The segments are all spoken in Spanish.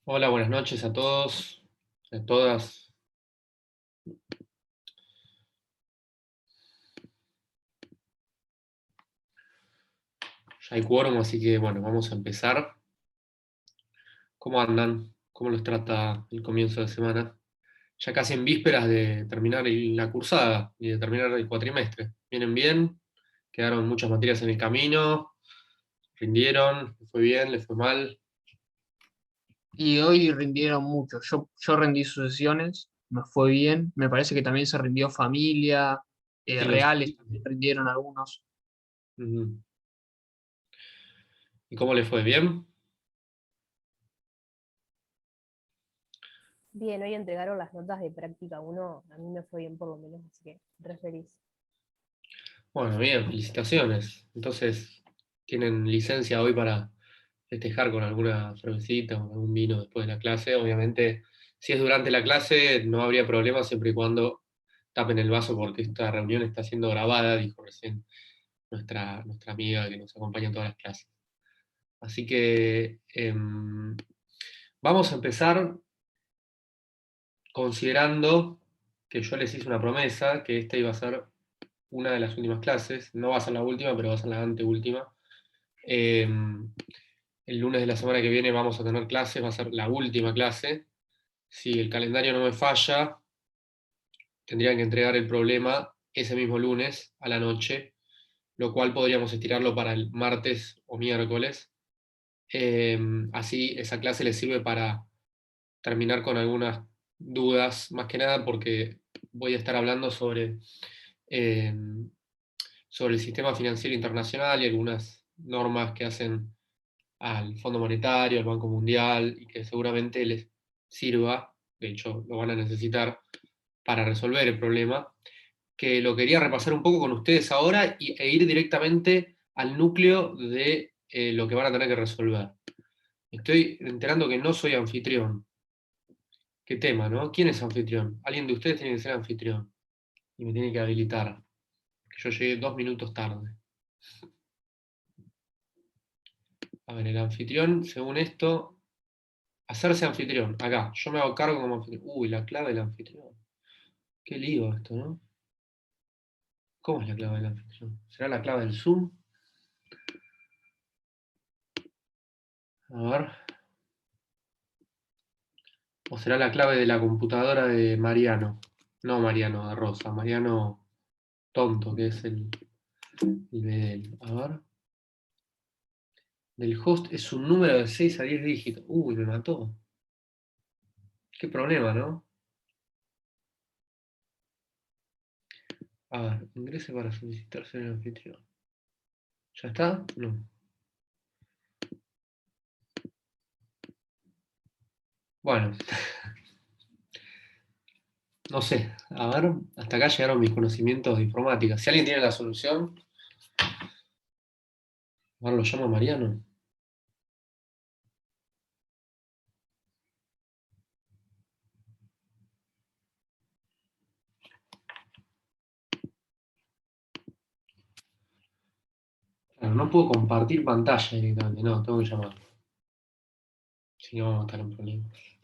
Hola, buenas noches a todos, a todas. Ya hay quórum, así que bueno, vamos a empezar. ¿Cómo andan? ¿Cómo los trata el comienzo de semana? Ya casi en vísperas de terminar la cursada y de terminar el cuatrimestre. ¿Vienen bien? ¿Quedaron muchas materias en el camino? ¿Rindieron? ¿Les fue bien? ¿Les fue mal? Y hoy rindieron mucho. Yo rendí sucesiones, me fue bien. Me parece que también se rindió familia, ¿Quién los... reales también rindieron algunos. Ujú. ¿Y cómo les fue? ¿Bien? Bien, hoy entregaron las notas de práctica uno. A mí me fue bien por lo menos, así que re feliz. Bueno, bien, felicitaciones. Entonces, ¿tienen licencia hoy para festejar con alguna cervecita o algún vino después de la clase? Obviamente, si es durante la clase, no habría problema siempre y cuando tapen el vaso porque esta reunión está siendo grabada, dijo recién nuestra amiga que nos acompaña en todas las clases. Así que vamos a empezar considerando que yo les hice una promesa, que esta iba a ser una de las últimas clases, no va a ser la última, pero va a ser la anteúltima. Eh, el lunes de la semana que viene vamos a tener clases, va a ser la última clase. Si el calendario no me falla, tendrían que entregar el problema ese mismo lunes a la noche, lo cual podríamos estirarlo para el martes o miércoles. Eh, Así esa clase les sirve para terminar con algunas dudas, más que nada porque voy a estar hablando eh, sobre el sistema financiero internacional y algunas normas que hacen al Fondo Monetario, al Banco Mundial, y que seguramente les sirva, de hecho lo van a necesitar para resolver el problema, que lo quería repasar un poco con ustedes ahora e ir directamente al núcleo de lo que van a tener que resolver. Estoy enterando que no soy anfitrión. Qué tema, ¿no? ¿Quién es anfitrión? Alguien de ustedes tiene que ser anfitrión y me tiene que habilitar, que yo llegué 2 minutos tarde. A ver, el anfitrión, según esto, hacerse anfitrión. Acá, yo me hago cargo como anfitrión. Uy, la clave del anfitrión. Qué lío esto, ¿no? ¿Cómo es la clave del anfitrión? ¿Será la clave del Zoom? A ver. ¿O será la clave de la computadora de Mariano? No Mariano de Rosa, Mariano tonto, que es el de él. A ver. Del host es un número de 6 a 10 dígitos. Uy, me mató. Qué problema, ¿no? A ver, ingrese para solicitar ser el anfitrión. ¿Ya está? No. Bueno, no sé. A ver, hasta acá llegaron mis conocimientos de informática. Si alguien tiene la solución, a ver, lo llamo a Mariano. Claro, no puedo compartir pantalla directamente. No, tengo que llamar. Si no, vamos a estar en problemas.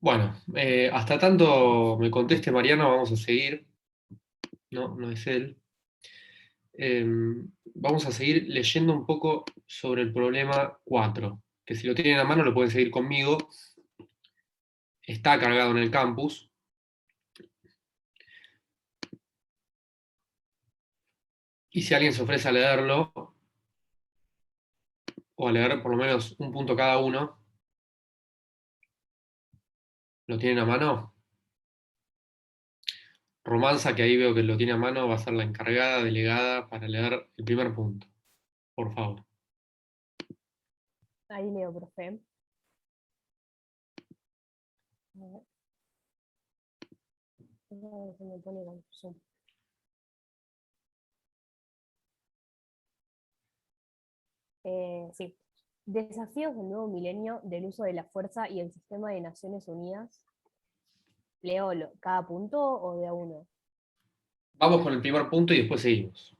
Bueno, hasta tanto me conteste Mariano, vamos a seguir. No, no es él. Vamos a seguir leyendo un poco sobre el problema 4, que si lo tienen a mano lo pueden seguir conmigo. Está cargado en el campus. Y si alguien se ofrece a leerlo, o a leer por lo menos un punto cada uno, ¿lo tienen a mano? Romanza, que ahí veo que lo tiene a mano, va a ser la encargada, delegada, para leer el primer punto. Por favor. Ahí leo, profe. A ver. Se me pone con Zoom. Sí. Desafíos del nuevo milenio del uso de la fuerza y el sistema de Naciones Unidas. ¿Leo cada punto o de a uno? Vamos con el primer punto y después seguimos.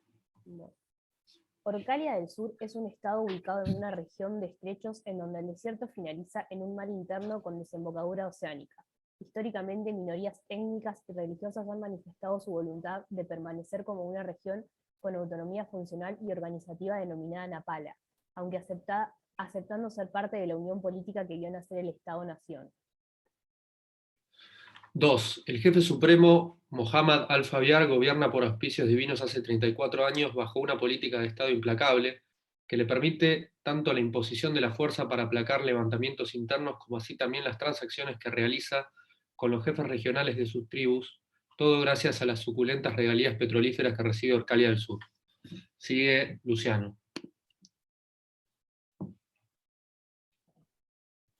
No. Orcalia del Sur es un estado ubicado en una región de estrechos en donde el desierto finaliza en un mar interno con desembocadura oceánica. Históricamente, minorías étnicas y religiosas han manifestado su voluntad de permanecer como una región con autonomía funcional y organizativa denominada Napala, aunque aceptando ser parte de la unión política que vio nacer el Estado-Nación. 2. El jefe supremo Mohammad al-Fayad gobierna por auspicios divinos hace 34 años bajo una política de Estado implacable que le permite tanto la imposición de la fuerza para aplacar levantamientos internos como así también las transacciones que realiza con los jefes regionales de sus tribus, todo gracias a las suculentas regalías petrolíferas que recibe Orcalia del Sur. Sigue Luciano.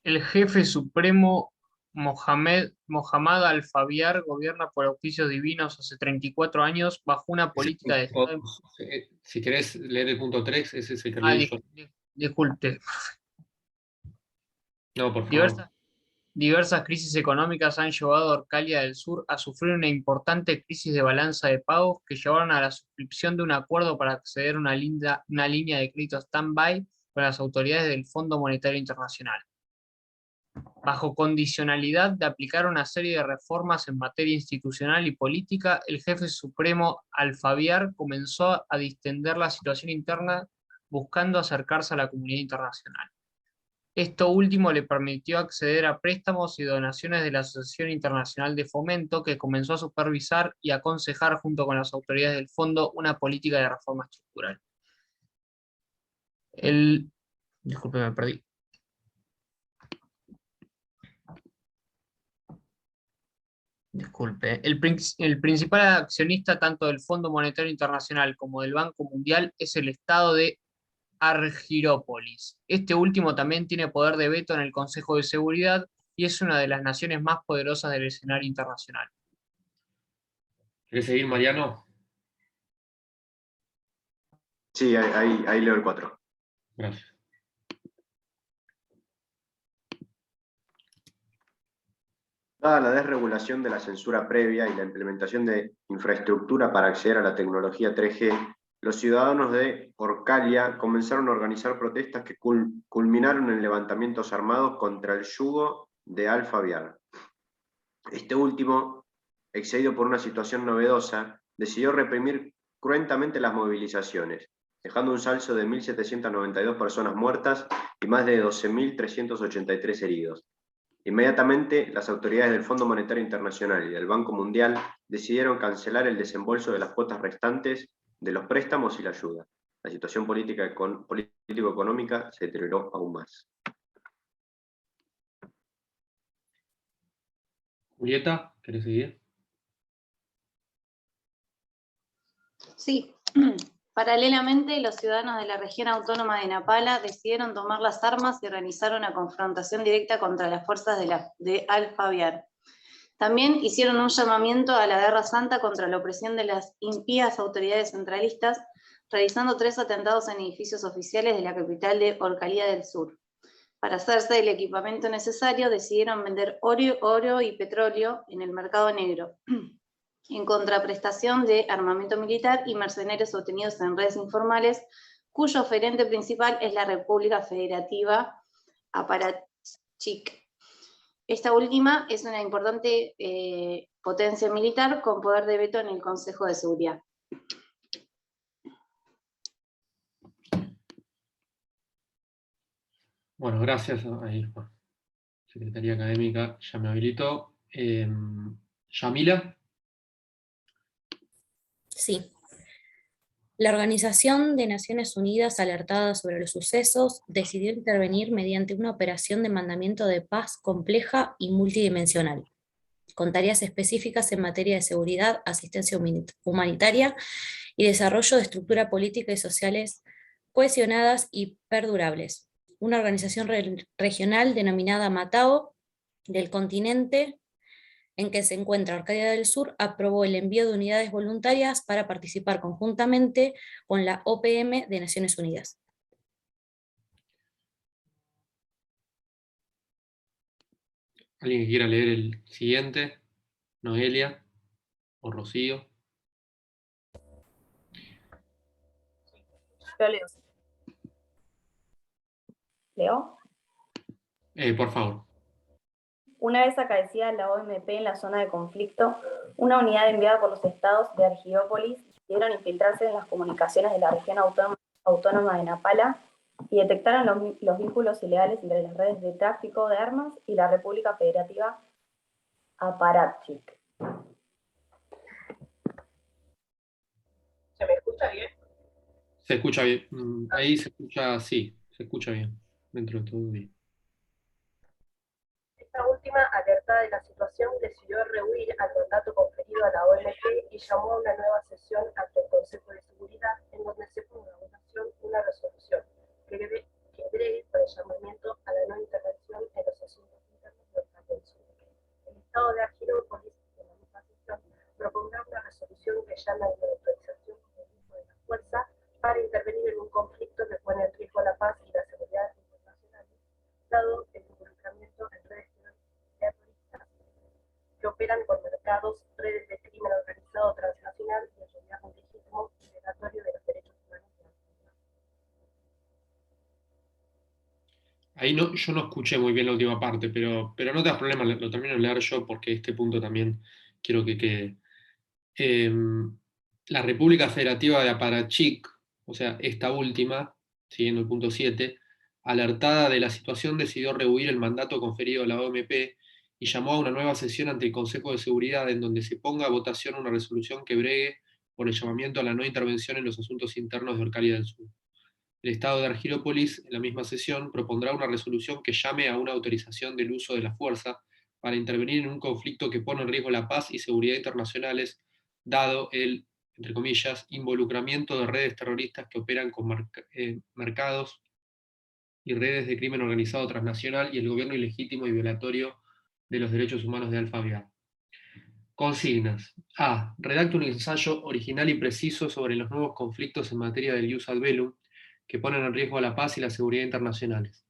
El jefe supremo Mohammad al-Fayad gobierna por auspicios divinos hace 34 años bajo una política de Estado. Si querés leer el punto 3, ese es el que Ah, leí yo. disculpe. No, por favor. Diversas crisis económicas han llevado a Orcalia del Sur a sufrir una importante crisis de balanza de pagos que llevaron a la suscripción de un acuerdo para acceder a una línea de crédito stand-by con las autoridades del Fondo Monetario Internacional. Bajo condicionalidad de aplicar una serie de reformas en materia institucional y política, el jefe supremo al-Fayad comenzó a distender la situación interna buscando acercarse a la comunidad internacional. Esto último le permitió acceder a préstamos y donaciones de la Asociación Internacional de Fomento, que comenzó a supervisar y aconsejar junto con las autoridades del fondo una política de reforma estructural. Disculpe, me perdí. Disculpe. El principal accionista tanto del Fondo Monetario Internacional como del Banco Mundial es el Estado de Argirópolis. Este último también tiene poder de veto en el Consejo de Seguridad y es una de las naciones más poderosas del escenario internacional. ¿Querés seguir, Mariano? Sí, ahí leo el 4. Gracias. Dada la desregulación de la censura previa y la implementación de infraestructura para acceder a la tecnología 3G, los ciudadanos de Orcalia comenzaron a organizar protestas que culminaron en levantamientos armados contra el yugo de al-Fayad. Este último, excedido por una situación novedosa, decidió reprimir cruentamente las movilizaciones, dejando un saldo de 1.792 personas muertas y más de 12.383 heridos. Inmediatamente, las autoridades del Fondo Monetario Internacional y del Banco Mundial decidieron cancelar el desembolso de las cuotas restantes de los préstamos y la ayuda. La situación político-económica se deterioró aún más. Julieta, ¿querés seguir? Sí. Paralelamente, los ciudadanos de la región autónoma de Napala decidieron tomar las armas y organizar una confrontación directa contra las fuerzas de al-Fayad. También hicieron un llamamiento a la guerra santa contra la opresión de las impías autoridades centralistas, realizando 3 atentados en edificios oficiales de la capital de Orcalia del Sur. Para hacerse el equipamiento necesario, decidieron vender oro y petróleo en el mercado negro, en contraprestación de armamento militar y mercenarios obtenidos en redes informales, cuyo oferente principal es la República Federativa Apparatchik. Esta última es una importante potencia militar con poder de veto en el Consejo de Seguridad. Bueno, gracias. Ahí, Secretaría Académica ya me habilitó. Yamila. Sí. La Organización de Naciones Unidas, alertada sobre los sucesos, decidió intervenir mediante una operación de mandamiento de paz compleja y multidimensional, con tareas específicas en materia de seguridad, asistencia humanitaria y desarrollo de estructuras políticas y sociales cohesionadas y perdurables. Una organización regional denominada Matao del continente en que se encuentra Arcadia del Sur, aprobó el envío de unidades voluntarias para participar conjuntamente con la OPM de Naciones Unidas. ¿Alguien que quiera leer el siguiente? Noelia o Rocío. Yo leo. ¿Leo? Por favor. Una vez acaecida la OMP en la zona de conflicto, una unidad enviada por los estados de Argirópolis decidieron infiltrarse en las comunicaciones de la región autónoma de Napala y detectaron los vínculos ilegales entre las redes de tráfico de armas y la República Federativa Apparatchik. ¿Se me escucha bien? Se escucha bien. Ahí se escucha, sí, se escucha bien. Dentro de todo bien. Esta última, alertada de la situación, decidió rehuir al mandato conferido a la OMP y llamó a una nueva sesión ante el Consejo de Seguridad, en donde se ponga a votación una resolución que bregue por el llamamiento a la no intervención en los asuntos internos del Estado. El Estado de Argirópolis, en la misma sesión, propondrá una resolución que llame a una autorización como uso de la fuerza para intervenir en un conflicto que pone en riesgo la paz y la seguridad internacionales, dado el involucramiento en redes terroristas que operan con mercados, redes de crimen organizado transnacional y el gobierno ilegítimo y violatorio de los derechos humanos. Ahí no, yo no escuché muy bien la última parte, pero no te das problema, lo termino de leer yo porque este punto también quiero que quede. La República Federativa de Apparatchik, o sea, esta última, siguiendo el punto 7, alertada de la situación, decidió rehuir el mandato conferido a la OMP y llamó a una nueva sesión ante el Consejo de Seguridad en donde se ponga a votación una resolución que bregue por el llamamiento a la no intervención en los asuntos internos de Arcadia del Sur. El Estado de Argirópolis, en la misma sesión, propondrá una resolución que llame a una autorización del uso de la fuerza para intervenir en un conflicto que pone en riesgo la paz y seguridad internacionales, dado el, entre comillas, involucramiento de redes terroristas que operan con mercados y redes de crimen organizado transnacional y el gobierno ilegítimo y violatorio de los derechos humanos de Al-Fayad. Consignas. A. Redacta un ensayo original y preciso sobre los nuevos conflictos en materia del ius ad bellum que ponen en riesgo a la paz y la seguridad internacionales.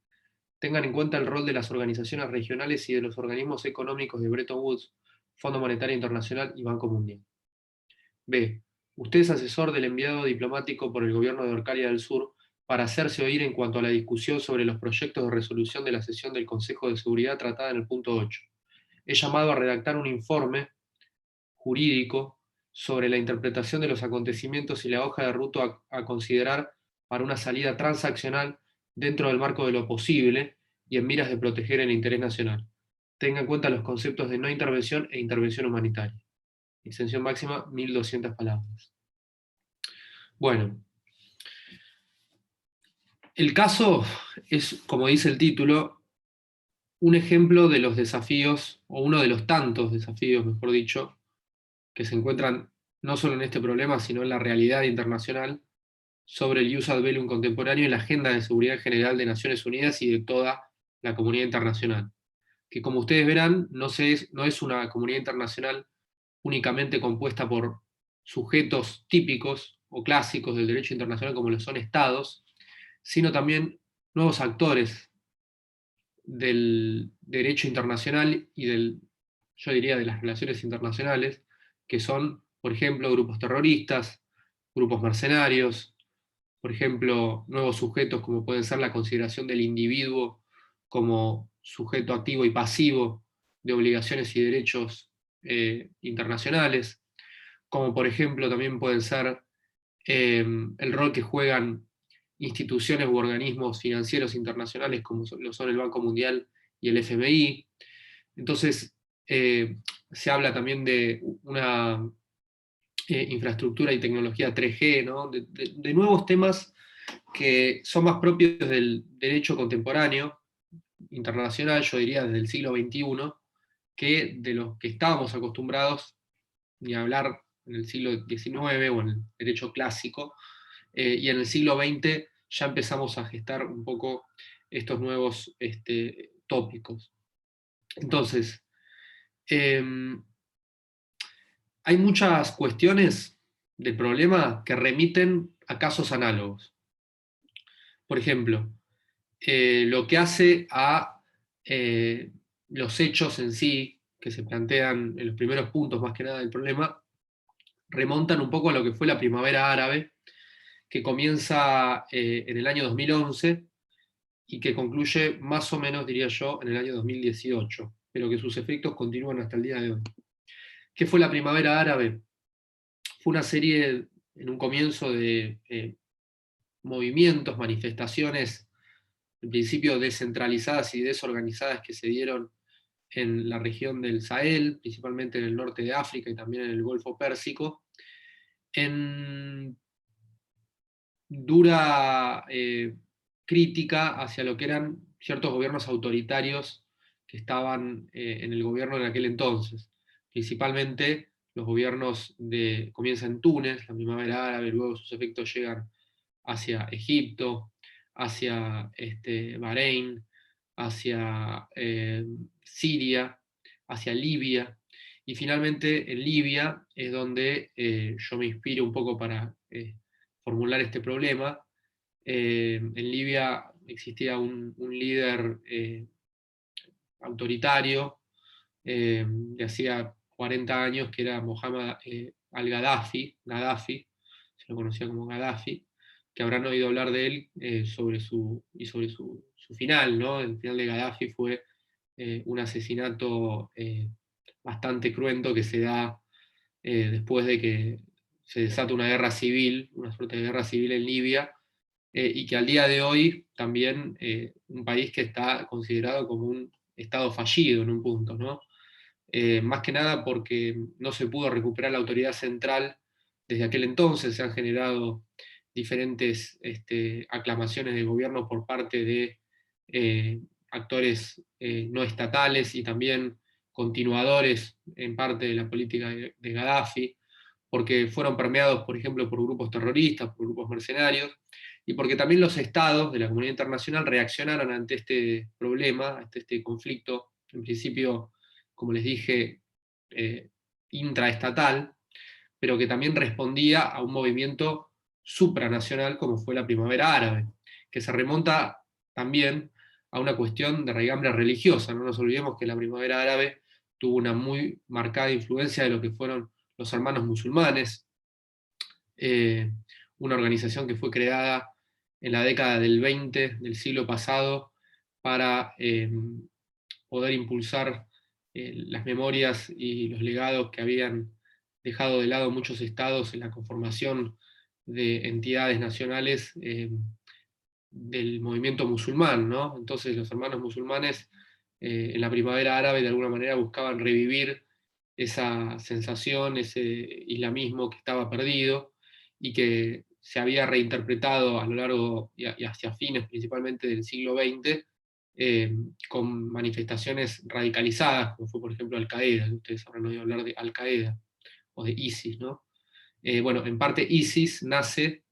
Tengan en cuenta el rol de las organizaciones regionales y de los organismos económicos de Bretton Woods, Fondo Monetario Internacional y Banco Mundial. B. Usted es asesor del enviado diplomático por el gobierno de Arcadia del Sur para hacerse oír en cuanto a la discusión sobre los proyectos de resolución de la sesión del Consejo de Seguridad tratada en el punto 8. Es llamado a redactar un informe jurídico sobre la interpretación de los acontecimientos y la hoja de ruta a considerar para una salida transaccional dentro del marco de lo posible y en miras de proteger el interés nacional. Tenga en cuenta los conceptos de no intervención e intervención humanitaria. Extensión máxima, 1200 palabras. Bueno, el caso es, como dice el título, un ejemplo de los desafíos, o uno de los tantos desafíos, mejor dicho, que se encuentran no solo en este problema, sino en la realidad internacional sobre el ius ad bellum contemporáneo y la agenda de seguridad general de Naciones Unidas y de toda la comunidad internacional. Que como ustedes verán, no es una comunidad internacional únicamente compuesta por sujetos típicos o clásicos del derecho internacional como lo son estados, sino también nuevos actores del derecho internacional y yo diría, de las relaciones internacionales, que son, por ejemplo, grupos terroristas, grupos mercenarios, por ejemplo, nuevos sujetos como pueden ser la consideración del individuo como sujeto activo y pasivo de obligaciones y derechos internacionales, como por ejemplo también pueden ser el rol que juegan instituciones u organismos financieros internacionales como lo son el Banco Mundial y el FMI. Entonces, se habla también de una infraestructura y tecnología 3G, ¿no? de nuevos temas que son más propios del derecho contemporáneo, internacional, yo diría desde el siglo XXI, que de los que estábamos acostumbrados ni a hablar en el siglo XIX o en el derecho clásico, y en el siglo XX ya empezamos a gestar un poco estos nuevos tópicos. Entonces, hay muchas cuestiones del problema que remiten a casos análogos. Por ejemplo, lo que hace a los hechos en sí, que se plantean en los primeros puntos más que nada del problema, remontan un poco a lo que fue la primavera árabe, que comienza en el año 2011 y que concluye más o menos, diría yo, en el año 2018, pero que sus efectos continúan hasta el día de hoy. ¿Qué fue la primavera árabe? Fue una serie, en un comienzo, de movimientos, manifestaciones, en principio descentralizadas y desorganizadas, que se dieron en la región del Sahel, principalmente en el norte de África y también en el Golfo Pérsico, en dura crítica hacia lo que eran ciertos gobiernos autoritarios que estaban en el gobierno en aquel entonces. Principalmente los gobiernos comienza en Túnez, la primavera árabe, luego sus efectos llegan hacia Egipto, hacia Bahrein, hacia Siria, hacia Libia, y finalmente en Libia es donde yo me inspiro un poco para formular este problema. En Libia existía un líder autoritario de hacía 40 años, que era Mohamed al-Gaddafi, se lo conocía como Gaddafi, que habrán oído hablar de él sobre su final, ¿no? El final de Gaddafi fue un asesinato bastante cruento que se da después de que se desata una guerra civil, una suerte de guerra civil en Libia, y que al día de hoy también un país que está considerado como un estado fallido en un punto, ¿no? Más que nada porque no se pudo recuperar la autoridad central desde aquel entonces, se han generado diferentes aclamaciones de gobierno por parte de actores no estatales y también continuadores en parte de la política de Gaddafi, porque fueron permeados, por ejemplo, por grupos terroristas, por grupos mercenarios, y porque también los estados de la comunidad internacional reaccionaron ante este problema, ante este conflicto, en principio, como les dije, intraestatal, pero que también respondía a un movimiento supranacional como fue la primavera árabe, que se remonta también a una cuestión de raigambre religiosa. No nos olvidemos que la primavera árabe tuvo una muy marcada influencia de lo que fueron los hermanos musulmanes, una organización que fue creada en la década del 20 del siglo pasado para poder impulsar las memorias y los legados que habían dejado de lado muchos estados en la conformación de entidades nacionales del movimiento musulmán, ¿no? Entonces los hermanos musulmanes en la primavera árabe de alguna manera buscaban revivir esa sensación, ese islamismo que estaba perdido y que se había reinterpretado a lo largo y hacia fines principalmente del siglo XX con manifestaciones radicalizadas, como fue por ejemplo Al-Qaeda. Ustedes habrán oído hablar de Al-Qaeda o de ISIS, ¿no? Bueno, en parte ISIS nace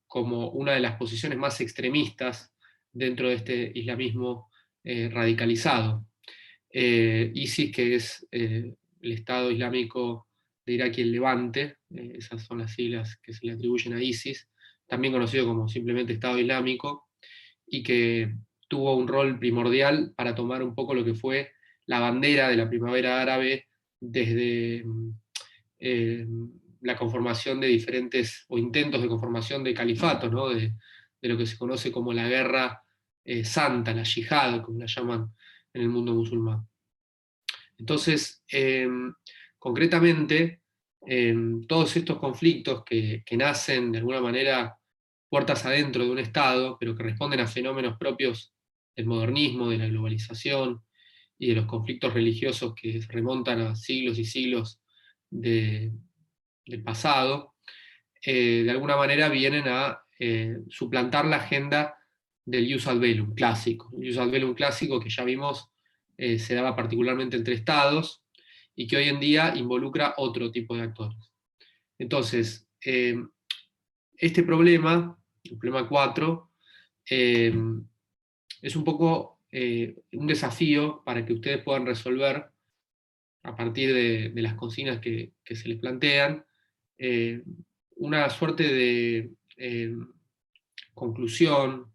como una de las posiciones más extremistas dentro de este islamismo radicalizado. ISIS, que es el Estado Islámico de Irak y el Levante, esas son las siglas que se le atribuyen a ISIS, también conocido como simplemente Estado Islámico, y que tuvo un rol primordial para tomar un poco lo que fue la bandera de la primavera árabe desde la conformación de diferentes, o intentos de conformación de califatos, ¿no? de lo que se conoce como la guerra santa, la yihad, como la llaman en el mundo musulmán. Entonces, concretamente, todos estos conflictos que nacen de alguna manera puertas adentro de un Estado, pero que responden a fenómenos propios del modernismo, de la globalización y de los conflictos religiosos que se remontan a siglos y siglos del pasado, de alguna manera vienen a suplantar la agenda del jus ad bellum clásico. El jus ad bellum clásico, que ya vimos, se daba particularmente entre estados y que hoy en día involucra otro tipo de actores. Entonces, este problema, el problema 4, es un poco un desafío para que ustedes puedan resolver a partir de las consignas que se les plantean, una suerte de conclusión,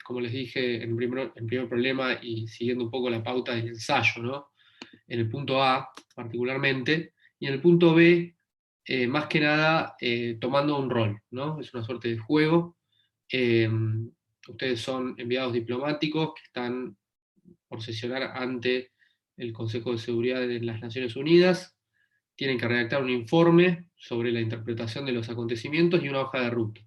como les dije en primer problema y siguiendo un poco la pauta del ensayo, ¿no? En el punto A particularmente, y en el punto B, más que nada, tomando un rol, ¿no? Es una suerte de juego. Ustedes son enviados diplomáticos que están por sesionar ante el Consejo de Seguridad de las Naciones Unidas, tienen que redactar un informe sobre la interpretación de los acontecimientos y una hoja de ruta.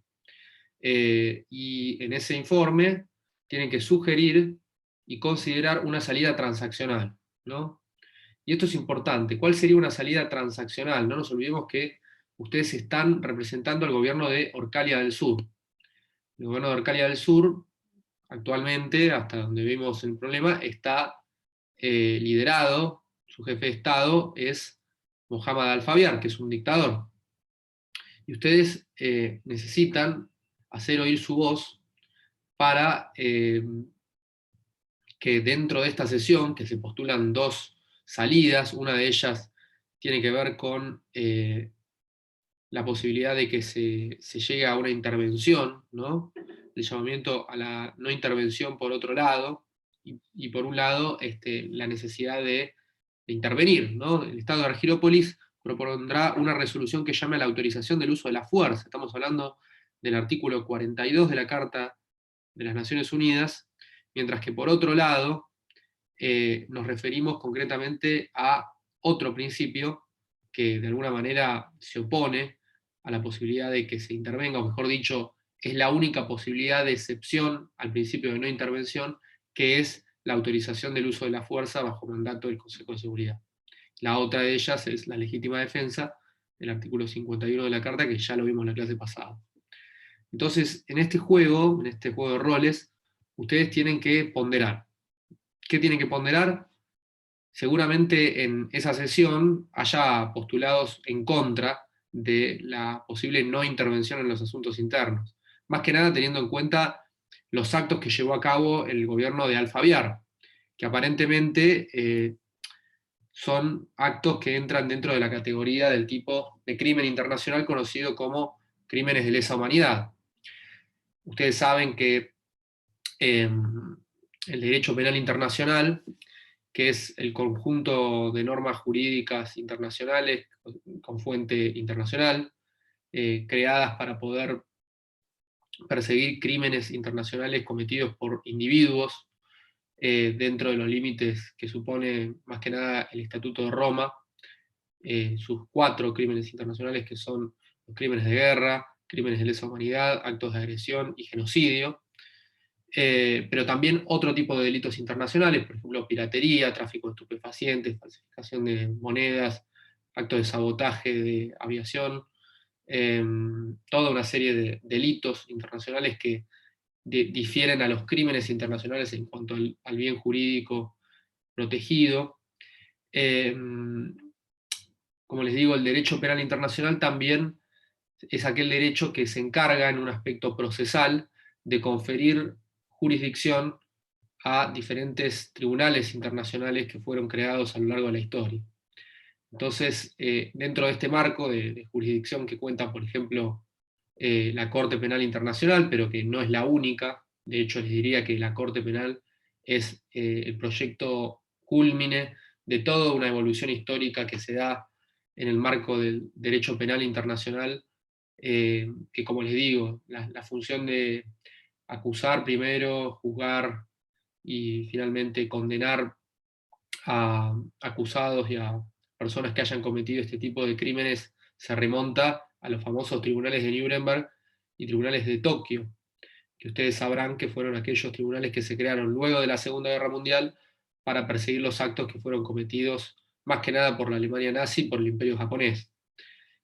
Y en ese informe tienen que sugerir y considerar una salida transaccional, ¿no? Y esto es importante. ¿Cuál sería una salida transaccional? No nos olvidemos que ustedes están representando al gobierno de Orcalia del Sur. El gobierno de Orcalia del Sur, actualmente, hasta donde vemos el problema, está liderado, su jefe de Estado es Mohamed Al-Fayad, que es un dictador. Y ustedes necesitan hacer oír su voz para que dentro de esta sesión, que se postulan 2 salidas, una de ellas tiene que ver con la posibilidad de que se llegue a una intervención, ¿no? El llamamiento a la no intervención por otro lado, y por un lado la necesidad de intervenir, ¿no? El Estado de Argirópolis propondrá una resolución que llame a la autorización del uso de la fuerza. Estamos hablando del artículo 42 de la Carta de las Naciones Unidas, mientras que por otro lado nos referimos concretamente a otro principio que de alguna manera se opone a la posibilidad de que se intervenga, o mejor dicho, es la única posibilidad de excepción al principio de no intervención, que es la autorización del uso de la fuerza bajo mandato del Consejo de Seguridad. La otra de ellas es la legítima defensa, el artículo 51 de la Carta, que ya lo vimos en la clase pasada. Entonces, en este juego de roles, ustedes tienen que ponderar. ¿Qué tienen que ponderar? Seguramente en esa sesión haya postulados en contra de la posible no intervención en los asuntos internos. Más que nada teniendo en cuenta los actos que llevó a cabo el gobierno de Al-Fayad, que aparentemente son actos que entran dentro de la categoría del tipo de crimen internacional conocido como crímenes de lesa humanidad. Ustedes saben que el derecho penal internacional, que es el conjunto de normas jurídicas internacionales con fuente internacional, creadas para poder perseguir crímenes internacionales cometidos por individuos dentro de los límites que supone más que nada el Estatuto de Roma, sus 4 crímenes internacionales, que son los crímenes de guerra, crímenes de lesa humanidad, actos de agresión y genocidio. Pero también otro tipo de delitos internacionales, por ejemplo, piratería, tráfico de estupefacientes, falsificación de monedas, actos de sabotaje de aviación, toda una serie de delitos internacionales que difieren a los crímenes internacionales en cuanto al bien jurídico protegido. Como les digo, el derecho penal internacional también es aquel derecho que se encarga en un aspecto procesal de conferir jurisdicción a diferentes tribunales internacionales que fueron creados a lo largo de la historia. Entonces, dentro de este marco de jurisdicción que cuenta, por ejemplo, la Corte Penal Internacional, pero que no es la única, de hecho les diría que la Corte Penal es el proyecto cúlmine de toda una evolución histórica que se da en el marco del derecho penal internacional, que como les digo, la función de acusar primero, juzgar y finalmente condenar a acusados y a personas que hayan cometido este tipo de crímenes se remonta a los famosos tribunales de Nuremberg y tribunales de Tokio, que ustedes sabrán que fueron aquellos tribunales que se crearon luego de la Segunda Guerra Mundial para perseguir los actos que fueron cometidos más que nada por la Alemania nazi y por el Imperio japonés.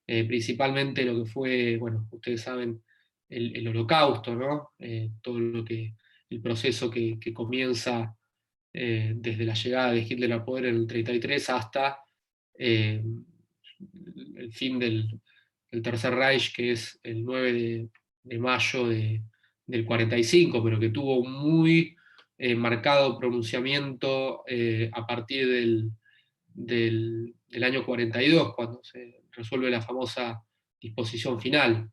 Principalmente lo que fue, bueno, ustedes saben, el Holocausto, ¿no? Todo lo que, el proceso que comienza desde la llegada de Hitler al poder en el 33 hasta el fin del Tercer Reich, que es el 9 de mayo del 45, pero que tuvo un muy marcado pronunciamiento a partir del año 42, cuando se resuelve la famosa disposición final.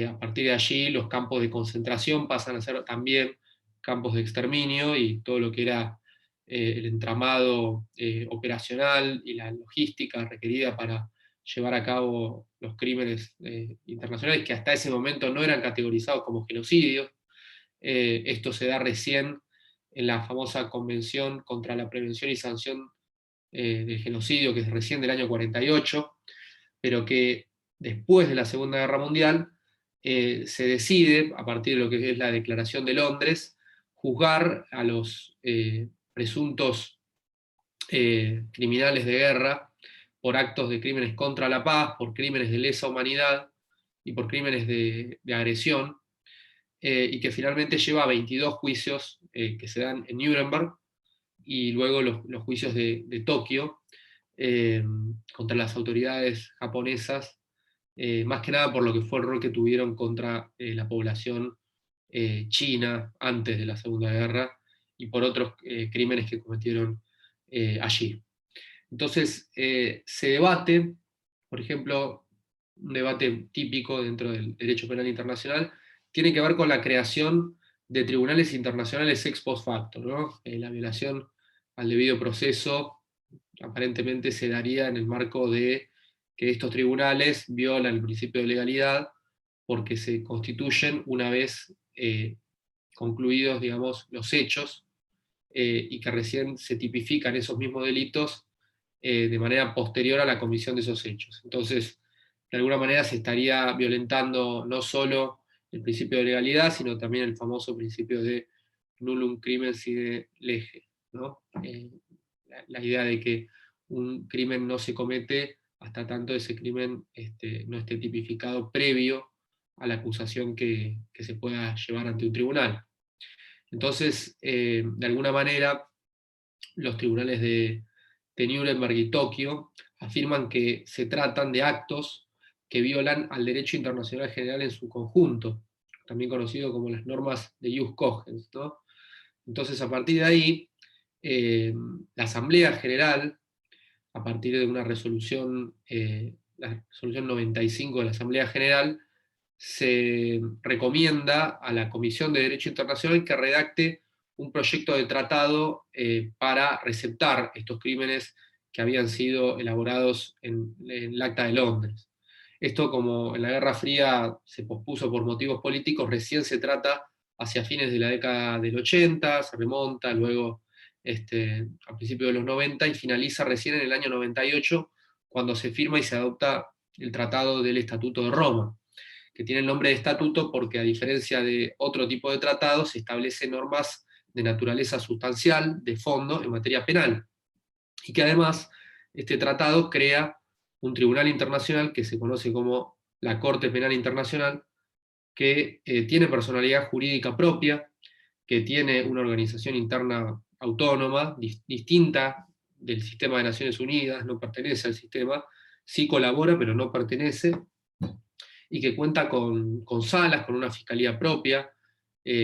A partir de allí los campos de concentración pasan a ser también campos de exterminio, y todo lo que era el entramado operacional y la logística requerida para llevar a cabo los crímenes internacionales, que hasta ese momento no eran categorizados como genocidios. Esto se da recién en la famosa Convención contra la Prevención y Sanción del Genocidio, que es recién del año 48, pero que después de la Segunda Guerra Mundial se decide, a partir de lo que es la Declaración de Londres, juzgar a los presuntos criminales de guerra por actos de crímenes contra la paz, por crímenes de lesa humanidad y por crímenes de agresión, y que finalmente lleva a 22 juicios que se dan en Nuremberg, y luego los juicios de Tokio contra las autoridades japonesas, más que nada por lo que fue el rol que tuvieron contra la población china antes de la Segunda Guerra, y por otros crímenes que cometieron allí. Entonces se debate, por ejemplo, un debate típico dentro del derecho penal internacional, tiene que ver con la creación de tribunales internacionales ex post facto, ¿no? La violación al debido proceso aparentemente se daría en el marco de que estos tribunales violan el principio de legalidad porque se constituyen una vez concluidos, digamos, los hechos, y que recién se tipifican esos mismos delitos de manera posterior a la comisión de esos hechos. Entonces, de alguna manera se estaría violentando no solo el principio de legalidad, sino también el famoso principio de nullum crimen sine lege, ¿no? La idea de que un crimen no se comete hasta tanto ese crimen no esté tipificado previo a la acusación que se pueda llevar ante un tribunal. Entonces, de alguna manera, los tribunales de Nuremberg y Tokio afirman que se tratan de actos que violan al derecho internacional general en su conjunto, también conocido como las normas de Jus Cogens, ¿no? Entonces, a partir de ahí, la Asamblea General, a partir de una resolución, la resolución 95 de la Asamblea General, se recomienda a la Comisión de Derecho Internacional que redacte un proyecto de tratado para receptar estos crímenes que habían sido elaborados en el Acta de Londres. Esto, como en la Guerra Fría se pospuso por motivos políticos, recién se trata hacia fines de la década del 80, se remonta luego a principios de los 90 y finaliza recién en el año 98, cuando se firma y se adopta el Tratado del Estatuto de Roma, que tiene el nombre de estatuto porque, a diferencia de otro tipo de tratados, se establecen normas de naturaleza sustancial, de fondo, en materia penal, y que además este tratado crea un tribunal internacional que se conoce como la Corte Penal Internacional, que tiene personalidad jurídica propia, que tiene una organización interna autónoma, distinta del sistema de Naciones Unidas, no pertenece al sistema, sí colabora pero no pertenece, y que cuenta con salas, con una fiscalía propia,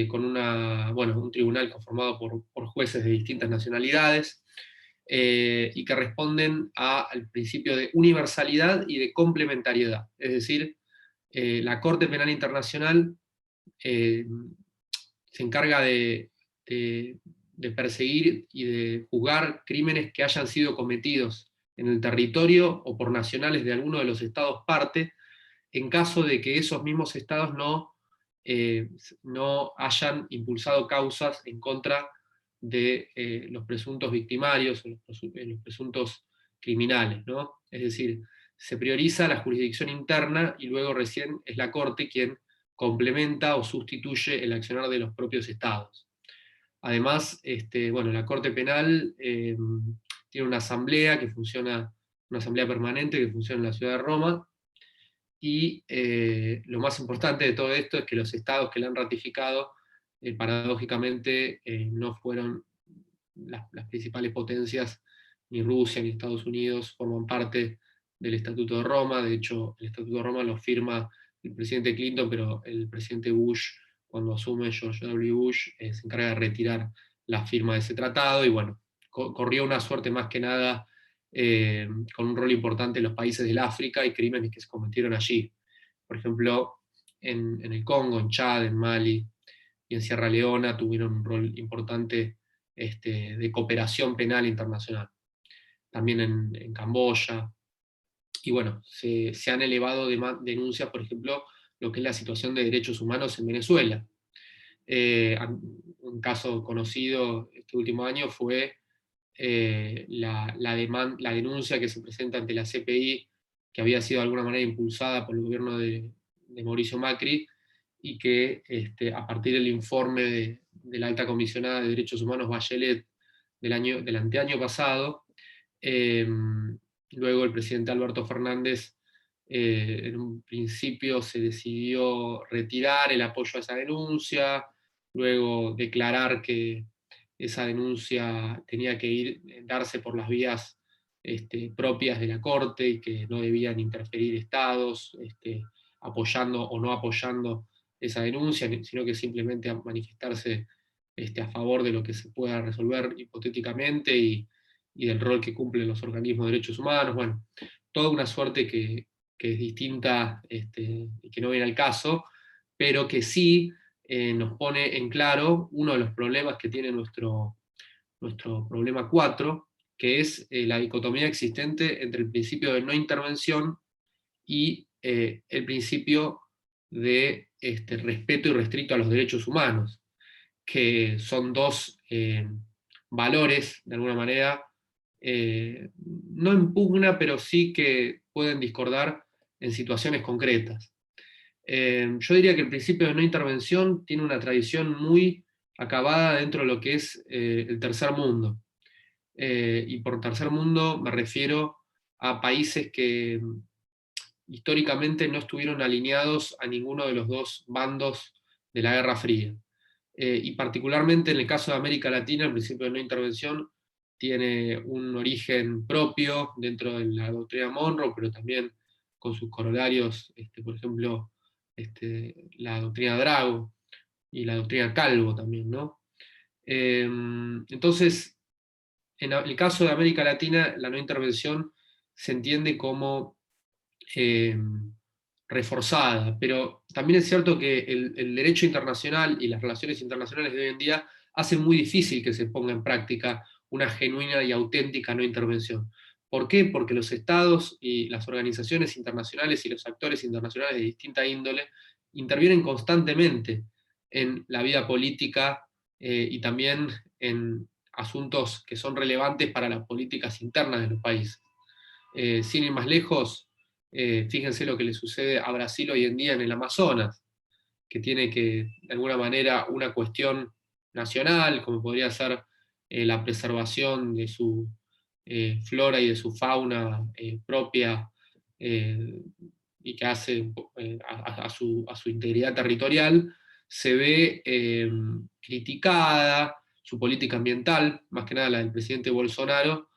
con un tribunal conformado por jueces de distintas nacionalidades, y que responden al principio de universalidad y de complementariedad. Es decir, la Corte Penal Internacional se encarga de perseguir y de juzgar crímenes que hayan sido cometidos en el territorio o por nacionales de alguno de los estados parte, en caso de que esos mismos estados no hayan impulsado causas en contra de los presuntos victimarios, o los presuntos criminales, ¿no? Es decir, se prioriza la jurisdicción interna y luego recién es la Corte quien complementa o sustituye el accionar de los propios estados. Además, bueno, la Corte Penal tiene una asamblea que funciona, una asamblea permanente que funciona en la ciudad de Roma, y lo más importante de todo esto es que los estados que la han ratificado, paradójicamente, no fueron las principales potencias, ni Rusia ni Estados Unidos forman parte del Estatuto de Roma. De hecho, el Estatuto de Roma lo firma el presidente Clinton, pero el presidente Bush, cuando asume George W. Bush, se encarga de retirar la firma de ese tratado, y bueno, corrió una suerte más que nada con un rol importante en los países del África y crímenes que se cometieron allí. Por ejemplo, en el Congo, en Chad, en Mali y en Sierra Leona tuvieron un rol importante de cooperación penal internacional. También en Camboya. Y bueno, se han elevado denuncias, por ejemplo, lo que es la situación de derechos humanos en Venezuela. Un caso conocido este último año fue la denuncia que se presenta ante la CPI, que había sido de alguna manera impulsada por el gobierno de Mauricio Macri, y que a partir del informe de la alta comisionada de derechos humanos Bachelet del anteaño pasado, luego el presidente Alberto Fernández en un principio se decidió retirar el apoyo a esa denuncia, luego declarar que esa denuncia tenía que darse por las vías propias de la Corte y que no debían interferir estados apoyando o no apoyando esa denuncia, sino que simplemente manifestarse a favor de lo que se pueda resolver hipotéticamente y del rol que cumplen los organismos de derechos humanos. Bueno, toda una suerte que es distinta y que no viene al caso, pero que sí nos pone en claro uno de los problemas que tiene nuestro problema 4, que es la dicotomía existente entre el principio de no intervención y el principio de respeto irrestricto a los derechos humanos, que son dos valores, de alguna manera, no en pugna, pero sí que pueden discordar en situaciones concretas. Yo diría que el principio de no intervención tiene una tradición muy acabada dentro de lo que es el tercer mundo. Y por tercer mundo me refiero a países que históricamente no estuvieron alineados a ninguno de los dos bandos de la Guerra Fría. Y particularmente en el caso de América Latina, el principio de no intervención tiene un origen propio dentro de la doctrina Monroe, pero también con sus corolarios, por ejemplo, la doctrina Drago y la doctrina Calvo también, ¿no? Entonces, en el caso de América Latina, la no intervención se entiende como reforzada, pero también es cierto que el derecho internacional y las relaciones internacionales de hoy en día hacen muy difícil que se ponga en práctica una genuina y auténtica no intervención. ¿Por qué? Porque los estados y las organizaciones internacionales y los actores internacionales de distinta índole intervienen constantemente en la vida política y también en asuntos que son relevantes para las políticas internas de los países. Sin ir más lejos, fíjense lo que le sucede a Brasil hoy en día en el Amazonas, que tiene que, de alguna manera, una cuestión nacional, como podría ser la preservación de su flora y de su fauna propia, y que hace a su integridad territorial, se ve criticada su política ambiental, más que nada la del presidente Bolsonaro,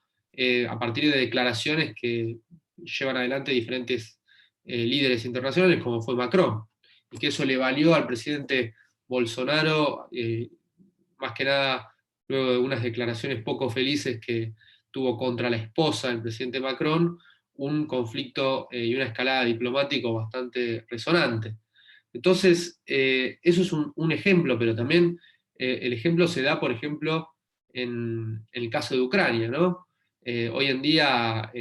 a partir de declaraciones que llevan adelante diferentes líderes internacionales, como fue Macron, y que eso le valió al presidente Bolsonaro, más que nada luego de unas declaraciones poco felices que tuvo contra la esposa del presidente Macron, un conflicto y una escalada diplomático bastante resonante. Entonces, eso es un ejemplo, pero también el ejemplo se da, por ejemplo, en el caso de Ucrania, ¿no? Hoy en día,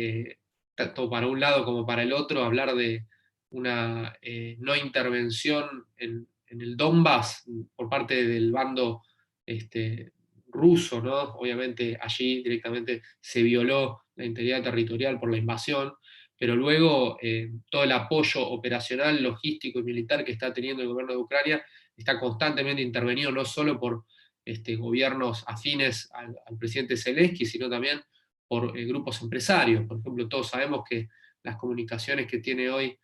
tanto para un lado como para el otro, hablar de una no intervención en el Donbass por parte del bando ruso, ¿no? Obviamente allí directamente se violó la integridad territorial por la invasión, pero luego todo el apoyo operacional, logístico y militar que está teniendo el gobierno de Ucrania está constantemente intervenido no solo por gobiernos afines al presidente Zelensky, sino también por grupos empresarios. Por ejemplo, todos sabemos que las comunicaciones que tiene hoy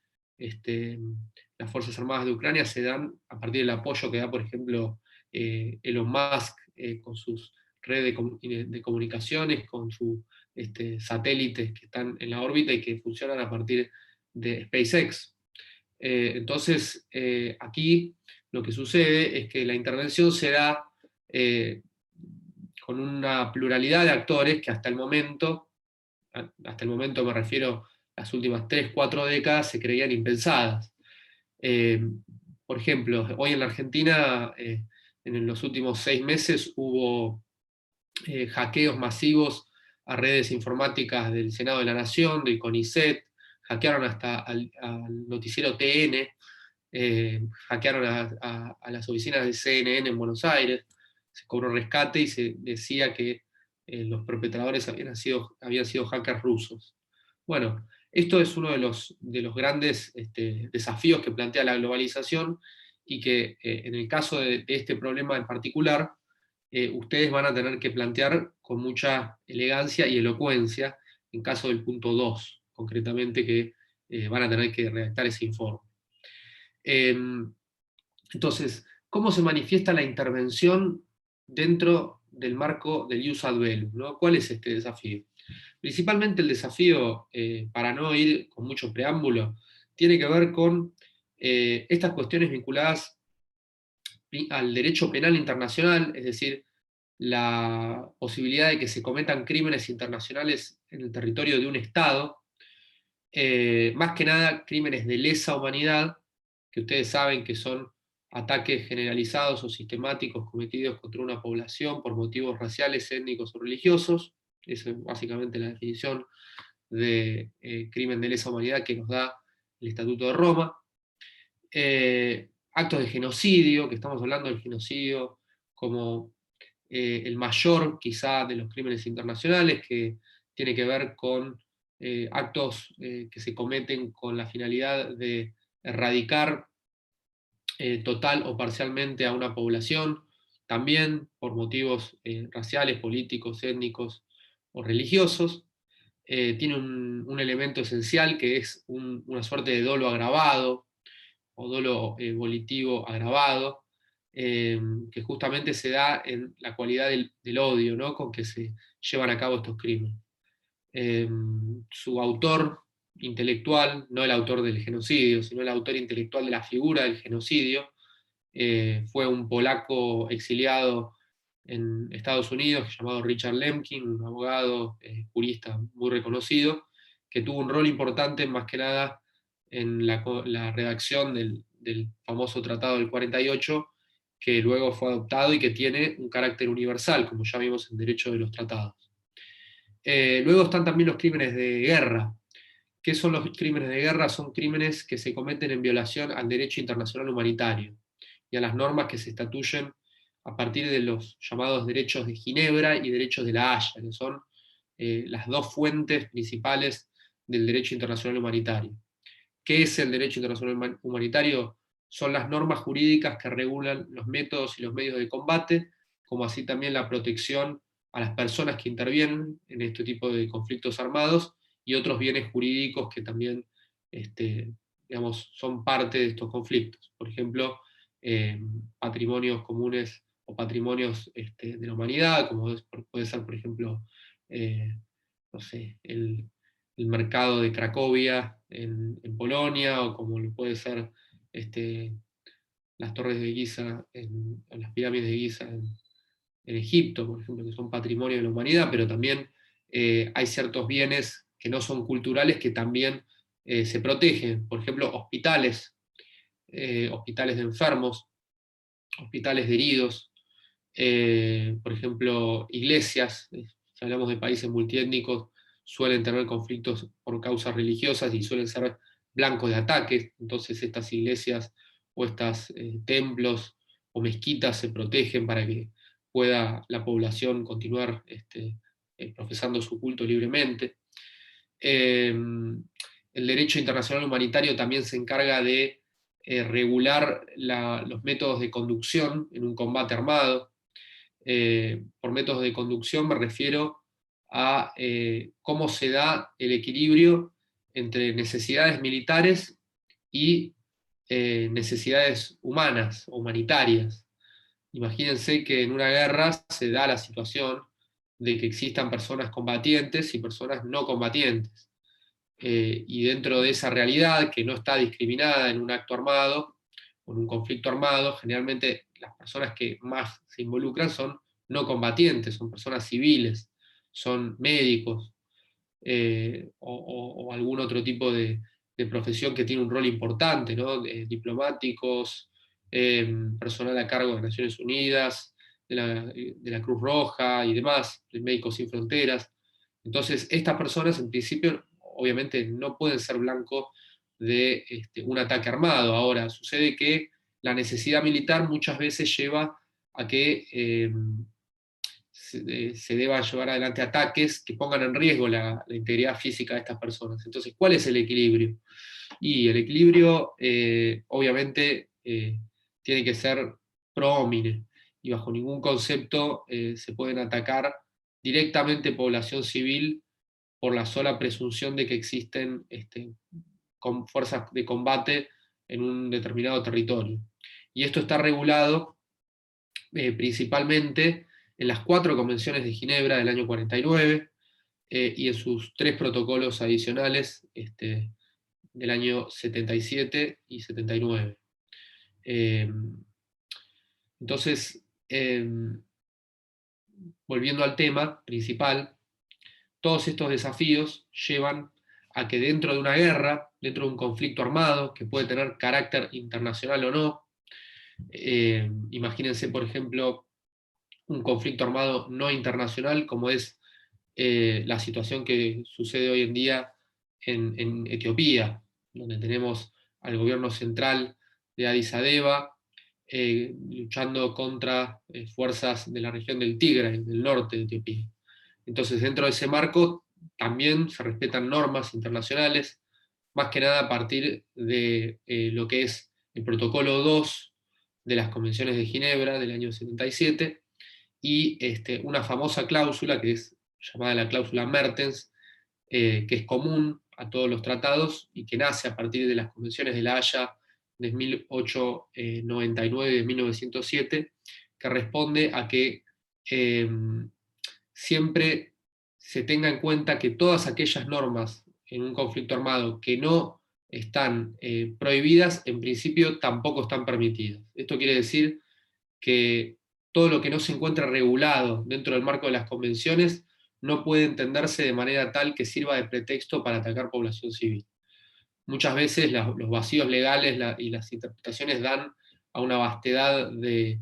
las Fuerzas Armadas de Ucrania se dan a partir del apoyo que da, por ejemplo, Elon Musk con sus redes de comunicaciones, con sus satélites que están en la órbita y que funcionan a partir de SpaceX. Entonces, aquí lo que sucede es que la intervención se da con una pluralidad de actores que hasta el momento me refiero a las últimas 3, 4 décadas, se creían impensadas. Por ejemplo, hoy en la Argentina, en los últimos 6 meses, hubo hackeos masivos a redes informáticas del Senado de la Nación, del CONICET, hackearon hasta al noticiero TN, hackearon a las oficinas del CNN en Buenos Aires, se cobró rescate y se decía que los perpetradores habían sido hackers rusos. Bueno, esto es uno de los grandes desafíos que plantea la globalización y que en el caso de este problema en particular, ustedes van a tener que plantear con mucha elegancia y elocuencia en caso del punto 2, concretamente, que van a tener que redactar ese informe. Entonces, ¿cómo se manifiesta la intervención dentro del marco del ius ad bellum, ¿no? ¿Cuál es este desafío? Principalmente el desafío, para no ir con mucho preámbulo, tiene que ver con estas cuestiones vinculadas al derecho penal internacional, es decir, la posibilidad de que se cometan crímenes internacionales en el territorio de un Estado, más que nada crímenes de lesa humanidad, que ustedes saben que son ataques generalizados o sistemáticos cometidos contra una población por motivos raciales, étnicos o religiosos. Esa es básicamente la definición de crimen de lesa humanidad que nos da el Estatuto de Roma. Actos de genocidio, que estamos hablando del genocidio como el mayor quizá de los crímenes internacionales, que tiene que ver con actos que se cometen con la finalidad de erradicar total o parcialmente a una población, también por motivos raciales, políticos, étnicos o religiosos. Tiene un elemento esencial que es una suerte de dolo agravado o dolo volitivo agravado, que justamente se da en la cualidad del odio, ¿no?, con que se llevan a cabo estos crímenes. Su autor intelectual, no el autor del genocidio, sino el autor intelectual de la figura del genocidio, fue un polaco exiliado en Estados Unidos llamado Richard Lemkin, un abogado, jurista muy reconocido, que tuvo un rol importante más que nada en la redacción del famoso Tratado del 48, que luego fue adoptado y que tiene un carácter universal, como ya vimos en Derecho de los Tratados. Luego están también los crímenes de guerra. ¿Qué son los crímenes de guerra? Son crímenes que se cometen en violación al derecho internacional humanitario y a las normas que se estatuyen a partir de los llamados derechos de Ginebra y derechos de la Haya, que son las dos fuentes principales del derecho internacional humanitario. ¿Qué es el derecho internacional humanitario? Son las normas jurídicas que regulan los métodos y los medios de combate, como así también la protección a las personas que intervienen en este tipo de conflictos armados y otros bienes jurídicos que también son parte de estos conflictos. Por ejemplo, patrimonios comunes o patrimonios de la humanidad, como puede ser, por ejemplo, no sé, el mercado de Cracovia en Polonia, o como lo puede ser las torres de Giza, las pirámides de Giza en Egipto, por ejemplo, que son patrimonio de la humanidad, pero también hay ciertos bienes que no son culturales que también se protegen. Por ejemplo, hospitales de enfermos, hospitales de heridos, por ejemplo, iglesias. Si hablamos de países multiétnicos, suelen tener conflictos por causas religiosas y suelen ser blancos de ataques. Entonces estas iglesias o estos templos o mezquitas se protegen para que pueda la población continuar profesando su culto libremente. El derecho internacional humanitario también se encarga de regular los métodos de conducción en un combate armado. Por métodos de conducción me refiero a cómo se da el equilibrio entre necesidades militares y necesidades humanas, humanitarias. Imagínense que en una guerra se da la situación de que existan personas combatientes y personas no combatientes. Y dentro de esa realidad, que no está discriminada en un acto armado o en un conflicto armado, generalmente las personas que más se involucran son no combatientes, son personas civiles, son médicos, o algún otro tipo de profesión que tiene un rol importante, ¿no? Diplomáticos, personal a cargo de Naciones Unidas, de la Cruz Roja y demás, de Médicos Sin Fronteras. Entonces, estas personas en principio obviamente no pueden ser blanco de un ataque armado. Ahora, sucede que la necesidad militar muchas veces lleva a que se deban llevar adelante ataques que pongan en riesgo la integridad física de estas personas. Entonces, ¿cuál es el equilibrio? Y el equilibrio, obviamente, tiene que ser pro homine, y bajo ningún concepto se pueden atacar directamente población civil por la sola presunción de que existen con fuerzas de combate en un determinado territorio. Y esto está regulado principalmente en las 4 convenciones de Ginebra del año 49 y en sus 3 protocolos adicionales del año 77 y 79. Entonces, volviendo al tema principal, todos estos desafíos llevan a que dentro de una guerra, dentro de un conflicto armado, que puede tener carácter internacional o no, imagínense, por ejemplo, un conflicto armado no internacional, como es la situación que sucede hoy en día en Etiopía, donde tenemos al gobierno central de Addis Abeba luchando contra fuerzas de la región del Tigre, del norte de Etiopía. Entonces, dentro de ese marco también se respetan normas internacionales, más que nada a partir de lo que es el protocolo 2 de las convenciones de Ginebra del año 77, y una famosa cláusula que es llamada la cláusula Mertens, que es común a todos los tratados y que nace a partir de las convenciones de La Haya de 1899 y de 1907, que responde a que siempre se tenga en cuenta que todas aquellas normas en un conflicto armado que no están prohibidas, en principio tampoco están permitidas. Esto quiere decir que todo lo que no se encuentra regulado dentro del marco de las convenciones no puede entenderse de manera tal que sirva de pretexto para atacar población civil. Muchas veces los vacíos legales y las interpretaciones dan a una vastedad de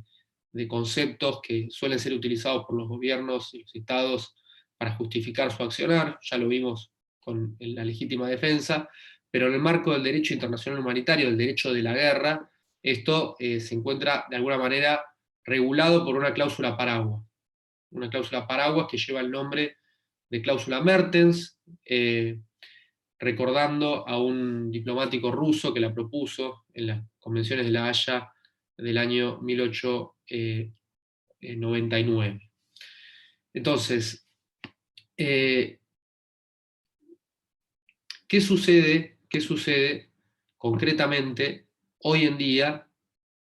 conceptos que suelen ser utilizados por los gobiernos y los estados para justificar su accionar, ya lo vimos con la legítima defensa, pero en el marco del derecho internacional humanitario, del derecho de la guerra, esto se encuentra de alguna manera regulado por una cláusula paraguas. Una cláusula paraguas que lleva el nombre de cláusula Mertens, recordando a un diplomático ruso que la propuso en las convenciones de La Haya del año 1899. Entonces, ¿qué sucede concretamente hoy en día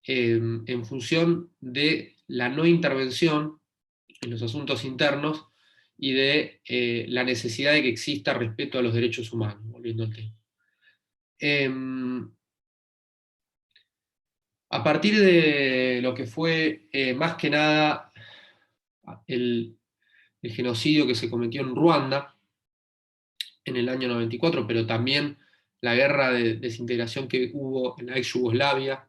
en función de la no intervención en los asuntos internos y de la necesidad de que exista respeto a los derechos humanos, volviendo al tema? A partir de lo que fue más que nada el genocidio que se cometió en Ruanda en el año 94, pero también la guerra de desintegración que hubo en la ex Yugoslavia.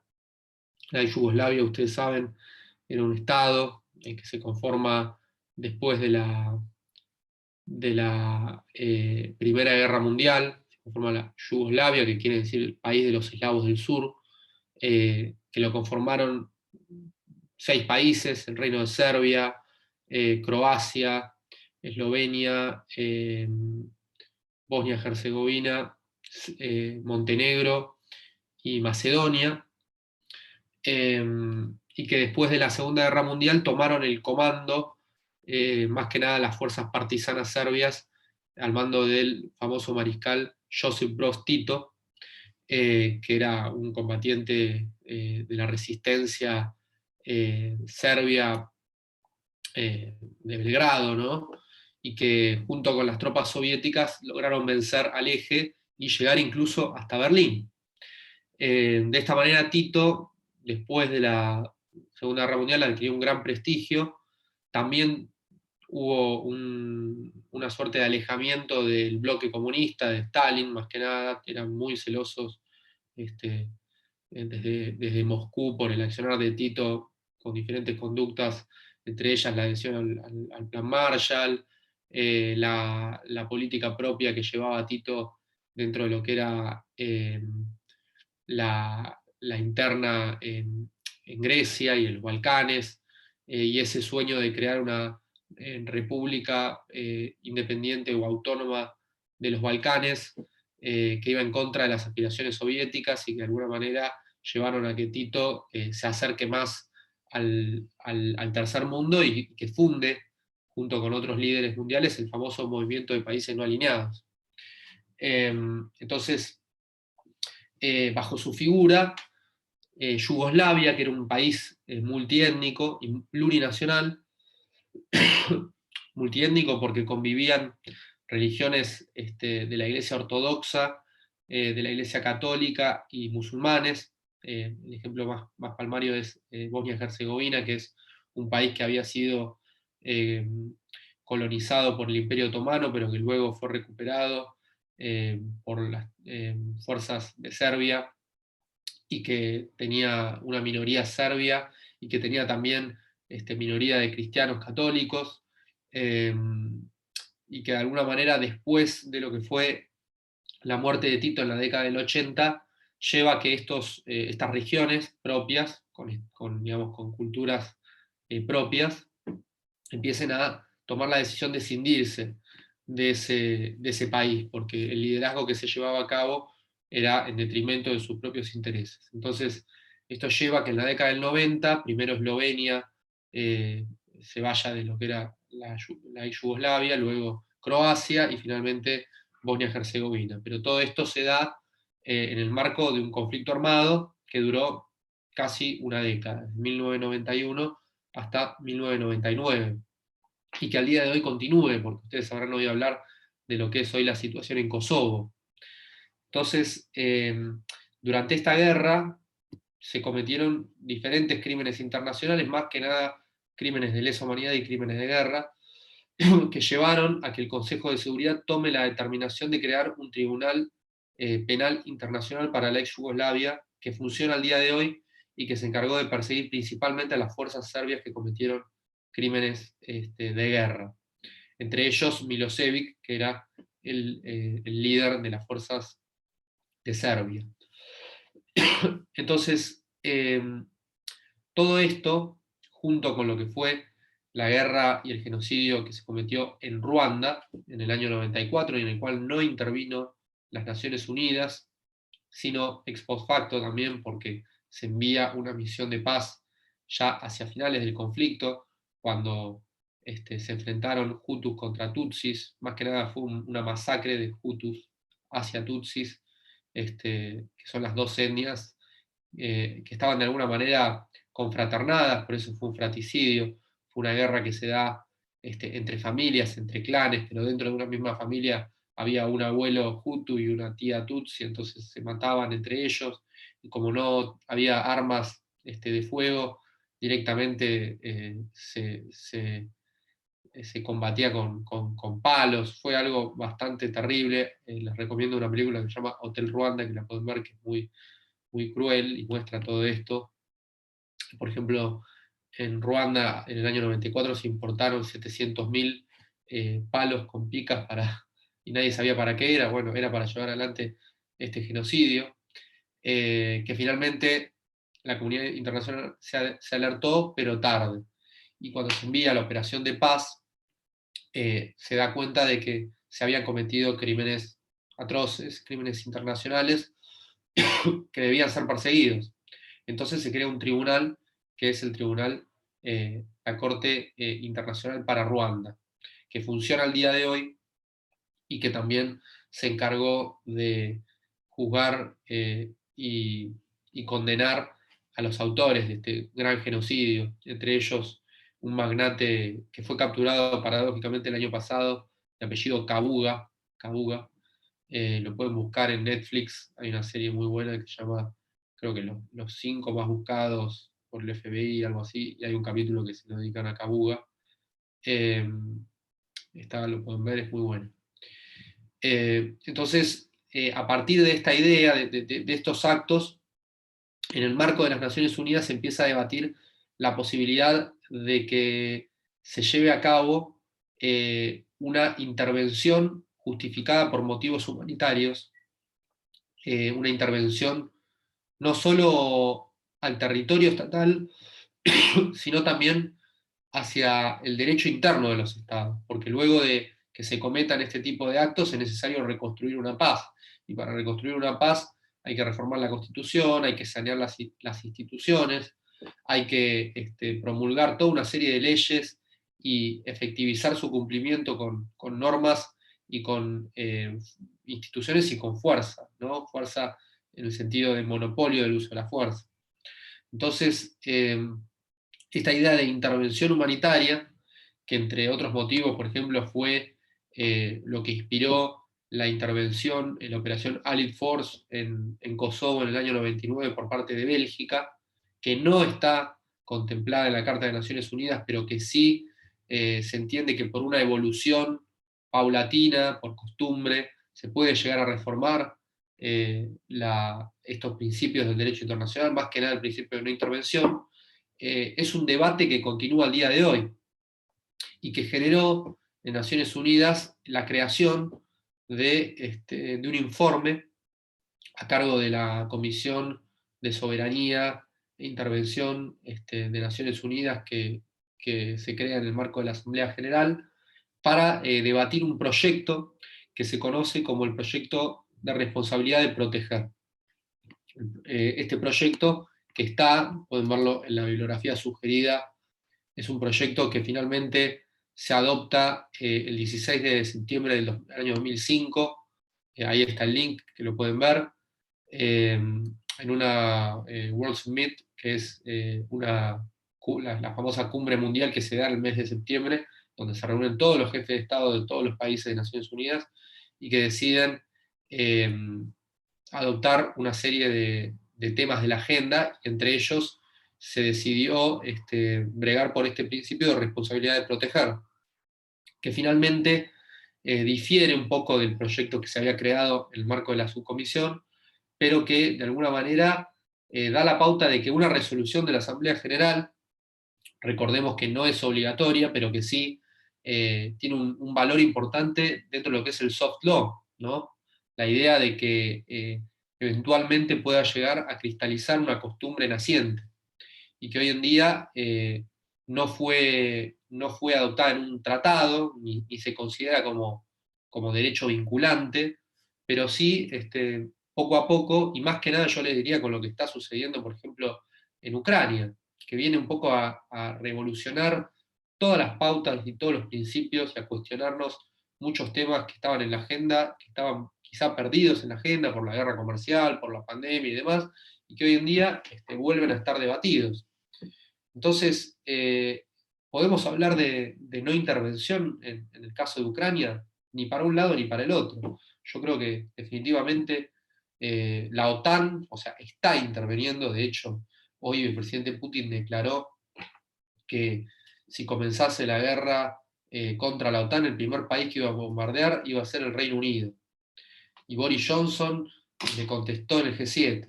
La ex Yugoslavia, ustedes saben, era un estado que se conforma después de la Primera Guerra Mundial. Se conforma la Yugoslavia, que quiere decir el país de los eslavos del sur, que lo conformaron 6 países: el Reino de Serbia, Croacia, Eslovenia, Bosnia-Herzegovina, Montenegro y Macedonia, y que después de la Segunda Guerra Mundial tomaron el comando, más que nada las fuerzas partisanas serbias, al mando del famoso mariscal Josip Broz Tito, que era un combatiente de la resistencia serbia de Belgrado, ¿no? Y que junto con las tropas soviéticas lograron vencer al Eje y llegar incluso hasta Berlín. De esta manera Tito, después de la Segunda Guerra Mundial, adquirió un gran prestigio. También hubo una suerte de alejamiento del bloque comunista, de Stalin, más que nada, eran muy celosos desde Moscú por el accionar de Tito con diferentes conductas, entre ellas la adhesión al Plan Marshall, la política propia que llevaba Tito dentro de lo que era la interna en Grecia y en los Balcanes, y ese sueño de crear una república independiente o autónoma de los Balcanes, que iba en contra de las aspiraciones soviéticas y que de alguna manera llevaron a que Tito se acerque más al tercer mundo y que funde, junto con otros líderes mundiales, el famoso movimiento de países no alineados. Entonces, bajo su figura, Yugoslavia, que era un país multiétnico y plurinacional, multiétnico porque convivían religiones de la Iglesia ortodoxa, de la Iglesia católica y musulmanes. El ejemplo más palmario es Bosnia-Herzegovina, que es un país que había sido colonizado por el Imperio Otomano, pero que luego fue recuperado por las fuerzas de Serbia, y que tenía una minoría serbia y que tenía también minoría de cristianos católicos, y que de alguna manera, después de lo que fue la muerte de Tito en la década del 80, lleva a que estas regiones propias, digamos, con culturas propias, empiecen a tomar la decisión de escindirse de ese país, porque el liderazgo que se llevaba a cabo era en detrimento de sus propios intereses. Entonces, esto lleva a que en la década del 90, primero Eslovenia se vaya de lo que era la Yugoslavia, luego Croacia y finalmente Bosnia-Herzegovina. Pero todo esto se da en el marco de un conflicto armado que duró casi una década, desde 1991 hasta 1999, y que al día de hoy continúe, porque ustedes habrán oído hablar de lo que es hoy la situación en Kosovo. Entonces, durante esta guerra se cometieron diferentes crímenes internacionales, más que nada crímenes de lesa humanidad y crímenes de guerra, que llevaron a que el Consejo de Seguridad tome la determinación de crear un tribunal penal internacional para la ex Yugoslavia, que funciona al día de hoy y que se encargó de perseguir principalmente a las fuerzas serbias que cometieron crímenes de guerra. Entre ellos Milosevic, que era el líder de las fuerzas de Serbia. Entonces, todo esto, junto con lo que fue la guerra y el genocidio que se cometió en Ruanda en el año 94, y en el cual no intervino las Naciones Unidas, sino ex post facto también, porque se envía una misión de paz ya hacia finales del conflicto, cuando se enfrentaron Hutus contra Tutsis. Más que nada fue una masacre de Hutus hacia Tutsis, que son las dos etnias que estaban de alguna manera confraternadas, por eso fue un fraticidio. Fue una guerra que se da entre familias, entre clanes, pero dentro de una misma familia había un abuelo Hutu y una tía Tutsi, entonces se mataban entre ellos, y como no había armas de fuego, directamente se combatía con palos. Fue algo bastante terrible. Les recomiendo una película que se llama Hotel Ruanda, que la pueden ver, que es muy, muy cruel y muestra todo esto. Por ejemplo, en Ruanda en el año 94 se importaron 700.000 palos con picas y nadie sabía para qué era. Bueno, era para llevar adelante este genocidio, que finalmente la comunidad internacional se alertó, pero tarde. Y cuando se envía la operación de paz, se da cuenta de que se habían cometido crímenes atroces, crímenes internacionales, que debían ser perseguidos. Entonces se crea un tribunal, que es el tribunal, la Corte Internacional para Ruanda, que funciona al día de hoy y que también se encargó de juzgar y condenar a los autores de este gran genocidio, entre ellos un magnate que fue capturado paradójicamente el año pasado, de apellido Kabuga. Lo pueden buscar en Netflix, hay una serie muy buena que se llama, creo que los 5 más buscados por el FBI, algo así, y hay un capítulo que se lo dedican a Kabuga. Lo pueden ver, es muy bueno. Entonces, a partir de esta idea, de estos actos, en el marco de las Naciones Unidas se empieza a debatir la posibilidad de que se lleve a cabo una intervención justificada por motivos humanitarios, una intervención no solo al territorio estatal, sino también hacia el derecho interno de los estados, porque luego de que se cometan este tipo de actos es necesario reconstruir una paz, y para reconstruir una paz hay que reformar la Constitución, hay que sanear las instituciones, hay que promulgar toda una serie de leyes y efectivizar su cumplimiento con normas y con instituciones y con fuerza, ¿no? Fuerza en el sentido de monopolio del uso de la fuerza. Entonces, esta idea de intervención humanitaria, que entre otros motivos, por ejemplo, fue lo que inspiró la intervención en la operación Allied Force en Kosovo en el año 99 por parte de Bélgica, que no está contemplada en la Carta de Naciones Unidas, pero que sí se entiende que por una evolución paulatina, por costumbre, se puede llegar a reformar estos principios del derecho internacional, más que nada el principio de no intervención. Es un debate que continúa al día de hoy y que generó en Naciones Unidas la creación de un informe a cargo de la Comisión de Soberanía e Intervención de Naciones Unidas que se crea en el marco de la Asamblea General para debatir un proyecto que se conoce como el proyecto de responsabilidad de proteger. Este proyecto, que está, pueden verlo en la bibliografía sugerida, es un proyecto que finalmente se adopta el 16 de septiembre del año 2005, ahí está el link, que lo pueden ver, en una World Summit, que es la famosa cumbre mundial que se da en el mes de septiembre, donde se reúnen todos los jefes de Estado de todos los países de Naciones Unidas y que deciden adoptar una serie de temas de la agenda, y entre ellos se decidió bregar por este principio de responsabilidad de proteger, que finalmente difiere un poco del proyecto que se había creado en el marco de la subcomisión, pero que de alguna manera da la pauta de que una resolución de la Asamblea General, recordemos que no es obligatoria, pero que sí tiene un valor importante dentro de lo que es el soft law, ¿no? La idea de que eventualmente pueda llegar a cristalizar una costumbre naciente, y que hoy en día no fue adoptada en un tratado, ni se considera como derecho vinculante, pero sí poco a poco, y más que nada yo les diría con lo que está sucediendo, por ejemplo, en Ucrania, que viene un poco a revolucionar todas las pautas y todos los principios y a cuestionarnos muchos temas que estaban en la agenda, que estaban quizá perdidos en la agenda por la guerra comercial, por la pandemia y demás, y que hoy en día vuelven a estar debatidos. Entonces, ¿podemos hablar de no intervención en el caso de Ucrania? Ni para un lado ni para el otro. Yo creo que definitivamente la OTAN, o sea, está interviniendo. De hecho, hoy el presidente Putin declaró que si comenzase la guerra contra la OTAN, el primer país que iba a bombardear iba a ser el Reino Unido. Y Boris Johnson le contestó en el G7.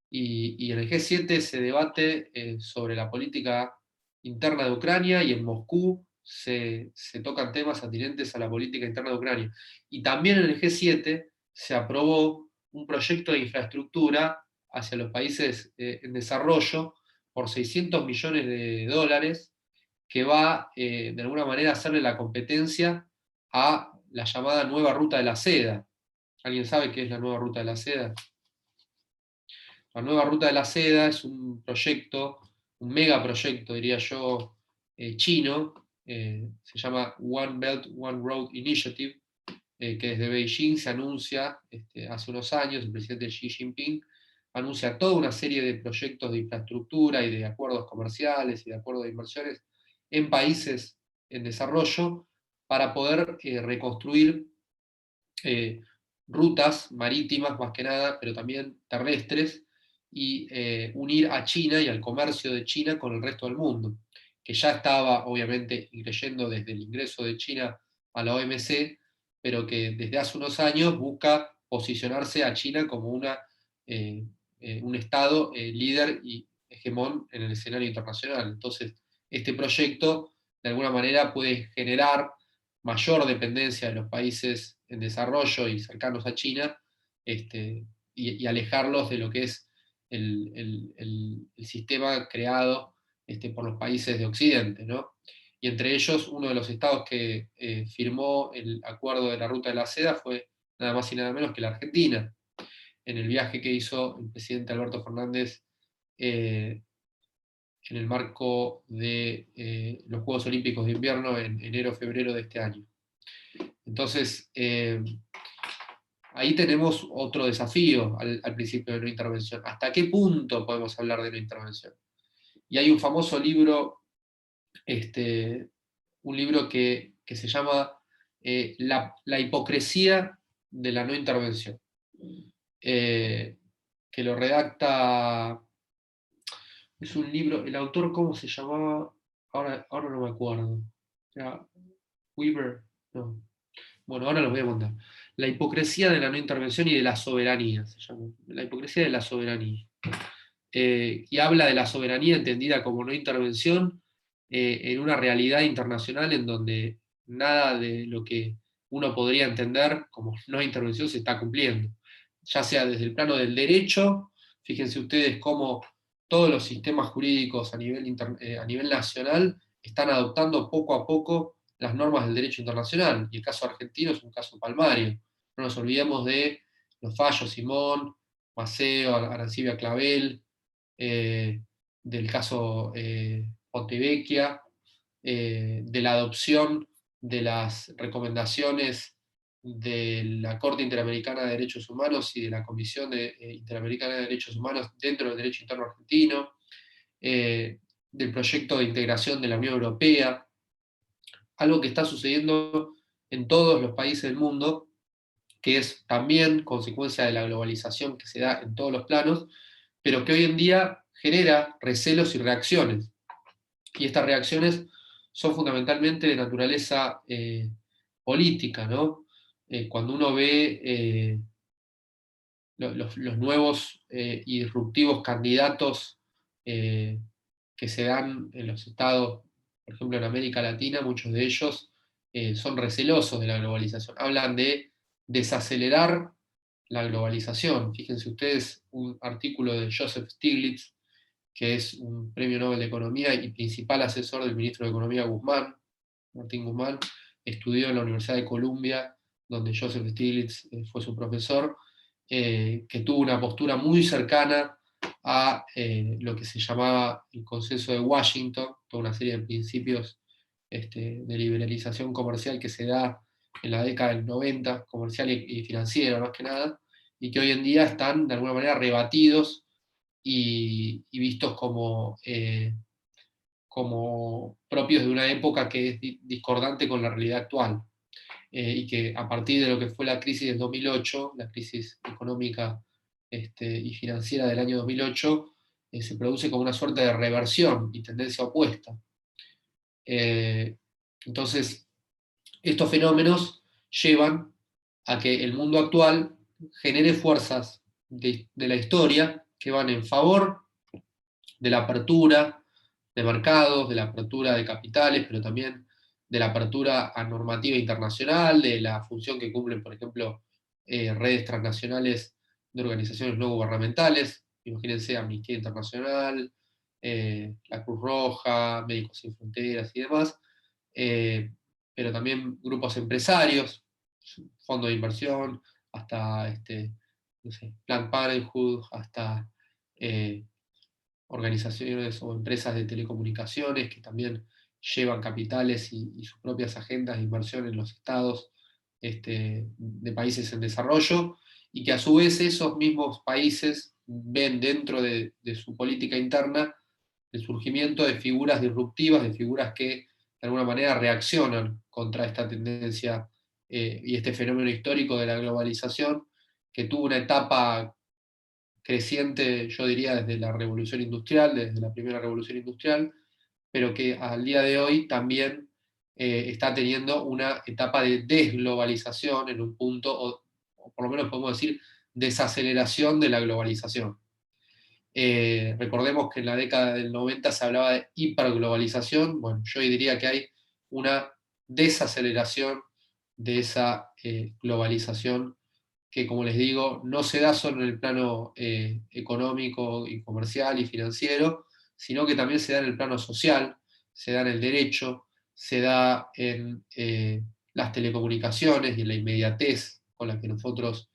Y en el G7 se debate sobre la política interna de Ucrania, y en Moscú se tocan temas atinentes a la política interna de Ucrania. Y también en el G7 se aprobó un proyecto de infraestructura hacia los países en desarrollo por $600 millones, que va de alguna manera a hacerle la competencia a la llamada nueva ruta de la seda. ¿Alguien sabe qué es la nueva ruta de la seda? La nueva ruta de la seda es un proyecto, un megaproyecto, diría yo, chino, se llama One Belt, One Road Initiative, que desde Beijing se anuncia hace unos años, el presidente Xi Jinping anuncia toda una serie de proyectos de infraestructura y de acuerdos comerciales y de acuerdos de inversiones en países en desarrollo para poder reconstruir rutas marítimas más que nada, pero también terrestres, y unir a China y al comercio de China con el resto del mundo, que ya estaba obviamente increyendo desde el ingreso de China a la OMC, pero que desde hace unos años busca posicionarse a China como un Estado líder y hegemón en el escenario internacional. Entonces, este proyecto de alguna manera puede generar mayor dependencia de los países en desarrollo y cercanos a China, y alejarlos de lo que es el sistema creado por los países de Occidente, ¿no? Y entre ellos, uno de los estados que firmó el acuerdo de la Ruta de la Seda fue nada más y nada menos que la Argentina, en el viaje que hizo el presidente Alberto Fernández en el marco de los Juegos Olímpicos de Invierno en enero-febrero de este año. Entonces, ahí tenemos otro desafío al principio de no intervención. ¿Hasta qué punto podemos hablar de no intervención? Y hay un famoso libro, un libro que se llama La hipocresía de la no intervención, que lo redacta, es un libro, el autor, ¿cómo se llamaba? Ahora no me acuerdo. Era Weaver, no. Bueno, ahora los voy a contar. La hipocresía de la no intervención y de la soberanía, se llama. La hipocresía de la soberanía. Y habla de la soberanía entendida como no intervención en una realidad internacional en donde nada de lo que uno podría entender como no intervención se está cumpliendo. Ya sea desde el plano del derecho, fíjense ustedes cómo todos los sistemas jurídicos a nivel nacional están adoptando poco a poco las normas del derecho internacional, y el caso argentino es un caso palmario. No nos olvidemos de los fallos Simón, Maceo, Arancibia Clavel, del caso Pontevecchia, de la adopción de las recomendaciones de la Corte Interamericana de Derechos Humanos y de la Comisión Interamericana de Derechos Humanos dentro del derecho interno argentino, del proyecto de integración de la Unión Europea, algo que está sucediendo en todos los países del mundo, que es también consecuencia de la globalización que se da en todos los planos, pero que hoy en día genera recelos y reacciones. Y estas reacciones son fundamentalmente de naturaleza política, ¿no? Cuando uno ve los nuevos y disruptivos candidatos que se dan en los estados, por ejemplo en América Latina, muchos de ellos son recelosos de la globalización. Hablan de desacelerar la globalización. Fíjense ustedes un artículo de Joseph Stiglitz, que es un premio Nobel de Economía y principal asesor del ministro de Economía Guzmán, Martín Guzmán, estudió en la Universidad de Columbia, donde Joseph Stiglitz fue su profesor, que tuvo una postura muy cercana a lo que se llamaba el Consenso de Washington, toda una serie de principios de liberalización comercial que se da en la década del 90, comercial y financiera más que nada, y que hoy en día están de alguna manera rebatidos y vistos como propios de una época que es discordante con la realidad actual. Y que a partir de lo que fue la crisis del 2008, la crisis económica y financiera del año 2008, se produce como una suerte de reversión y tendencia opuesta. Entonces, estos fenómenos llevan a que el mundo actual genere fuerzas de la historia que van en favor de la apertura de mercados, de la apertura de capitales, pero también de la apertura a normativa internacional, de la función que cumplen, por ejemplo, redes transnacionales de organizaciones no gubernamentales. imagínense Amnistía Internacional, la Cruz Roja, Médicos Sin Fronteras y demás, pero también grupos empresarios, fondos de inversión, hasta no sé, Planned Parenthood, hasta organizaciones o empresas de telecomunicaciones que también llevan capitales y sus propias agendas de inversión en los estados de países en desarrollo, y que a su vez esos mismos países ven dentro de su política interna el surgimiento de figuras disruptivas, de figuras que de alguna manera reaccionan contra esta tendencia y este fenómeno histórico de la globalización, que tuvo una etapa creciente, yo diría, desde la Revolución Industrial, desde la primera Revolución Industrial, pero que al día de hoy también está teniendo una etapa de desglobalización en un punto, o por lo menos podemos decir, desaceleración de la globalización. Recordemos que en la década del 90 se hablaba de hiperglobalización. Bueno, yo diría que hay una desaceleración de esa globalización que, como les digo, no se da solo en el plano económico y comercial y financiero, sino que también se da en el plano social, se da en el derecho, se da en las telecomunicaciones y en la inmediatez con la que nosotros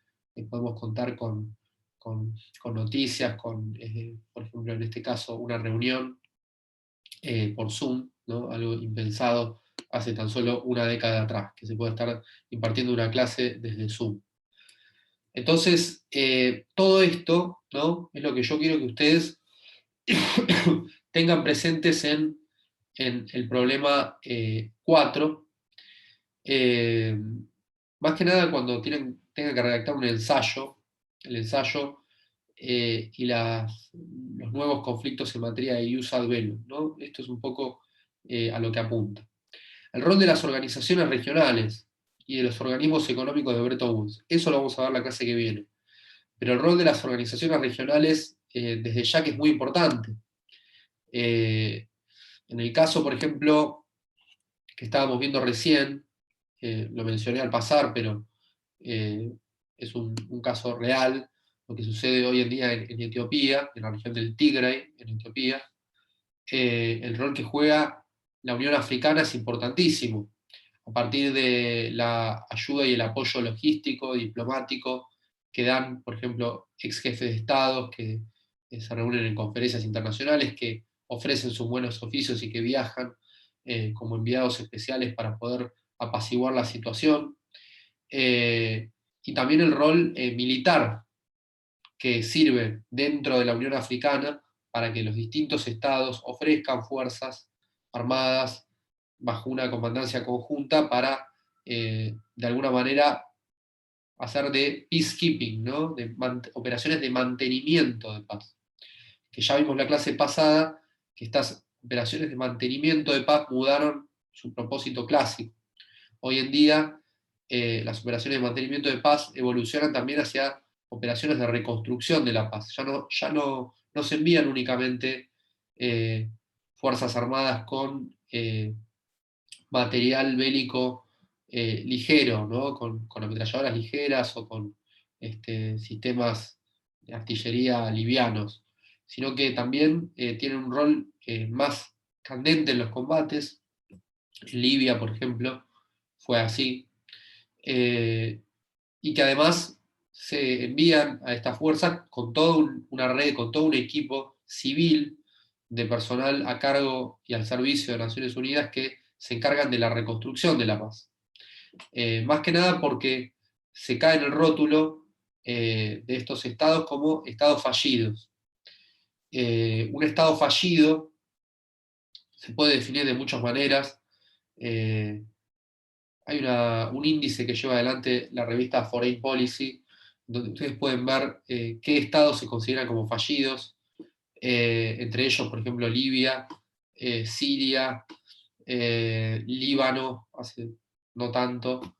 podemos contar con noticias, por ejemplo, en este caso, una reunión por Zoom, ¿no? Algo impensado hace tan solo una década atrás, que se puede estar impartiendo una clase desde Zoom. Entonces, todo esto, ¿no?, es lo que yo quiero que ustedes tengan presentes en el problema 4. Más que nada cuando tengan que redactar un ensayo, el ensayo y los nuevos conflictos en materia de ius ad bellum, ¿no? Esto es un poco a lo que apunta. El rol de las organizaciones regionales y de los organismos económicos de Bretton Woods. Eso lo vamos a ver la clase que viene. Pero el rol de las organizaciones regionales, desde ya que es muy importante. En el caso, por ejemplo, que estábamos viendo recién, lo mencioné al pasar, pero es un caso real, lo que sucede hoy en día en Etiopía, en la región del Tigray, en Etiopía. El rol que juega la Unión Africana es importantísimo, a partir de la ayuda y el apoyo logístico, diplomático, que dan, por ejemplo, ex jefes de Estado que se reúnen en conferencias internacionales, que ofrecen sus buenos oficios y que viajan como enviados especiales para poder apaciguar la situación. Y también el rol militar que sirve dentro de la Unión Africana para que los distintos estados ofrezcan fuerzas armadas bajo una comandancia conjunta para, de alguna manera, hacer de peacekeeping, ¿no?, de operaciones de mantenimiento de paz. Que ya vimos en la clase pasada que estas operaciones de mantenimiento de paz mudaron su propósito clásico. Hoy en día, las operaciones de mantenimiento de paz evolucionan también hacia operaciones de reconstrucción de la paz. Ya no se envían únicamente fuerzas armadas con material bélico ligero, ¿no?, con ametralladoras ligeras o con sistemas de artillería livianos, sino que también tienen un rol más candente en los combates. En Libia, por ejemplo, fue así. Y que además se envían a esta fuerza con toda una red, con todo un equipo civil de personal a cargo y al servicio de Naciones Unidas que se encargan de la reconstrucción de la paz. Más que nada porque se cae en el rótulo de estos estados como estados fallidos. Un estado fallido se puede definir de muchas maneras. Hay un índice que lleva adelante la revista Foreign Policy, donde ustedes pueden ver qué estados se consideran como fallidos, entre ellos, por ejemplo, Libia, Siria, Líbano, hace no tanto,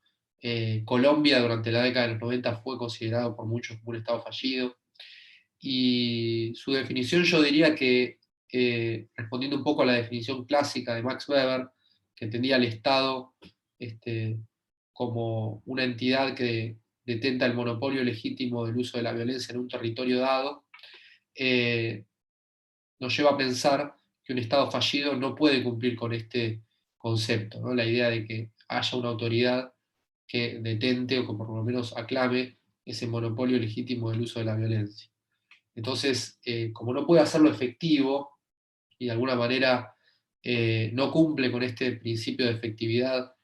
Colombia durante la década de los 90 fue considerado por muchos como un estado fallido, y su definición yo diría que, respondiendo un poco a la definición clásica de Max Weber, que entendía al Estado como una entidad que detenta el monopolio legítimo del uso de la violencia en un territorio dado, nos lleva a pensar que un Estado fallido no puede cumplir con este concepto, ¿no? La idea de que haya una autoridad que detente o que por lo menos aclame ese monopolio legítimo del uso de la violencia. Entonces, como no puede hacerlo efectivo, y de alguna manera no cumple con este principio de efectividad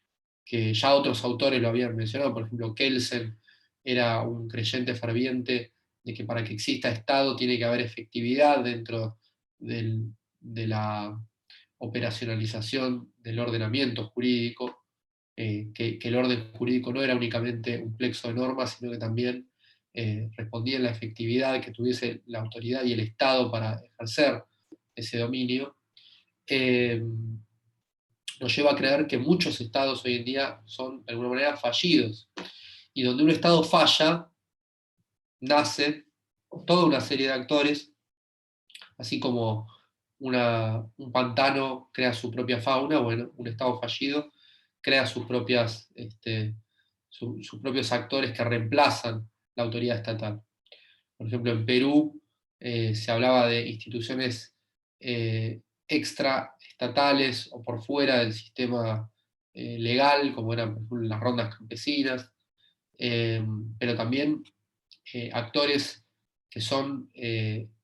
que ya otros autores lo habían mencionado, por ejemplo, Kelsen era un creyente ferviente de que para que exista Estado tiene que haber efectividad dentro de la operacionalización del ordenamiento jurídico, que el orden jurídico no era únicamente un plexo de normas, sino que también respondía en la efectividad que tuviese la autoridad y el Estado para ejercer ese dominio, nos lleva a creer que muchos estados hoy en día son de alguna manera fallidos. Y donde un estado falla, nace toda una serie de actores, así como un pantano crea su propia fauna, bueno, un estado fallido crea sus propios actores que reemplazan la autoridad estatal. Por ejemplo, en Perú se hablaba de instituciones extraestatales o por fuera del sistema legal, como eran por ejemplo, las rondas campesinas, pero también actores que son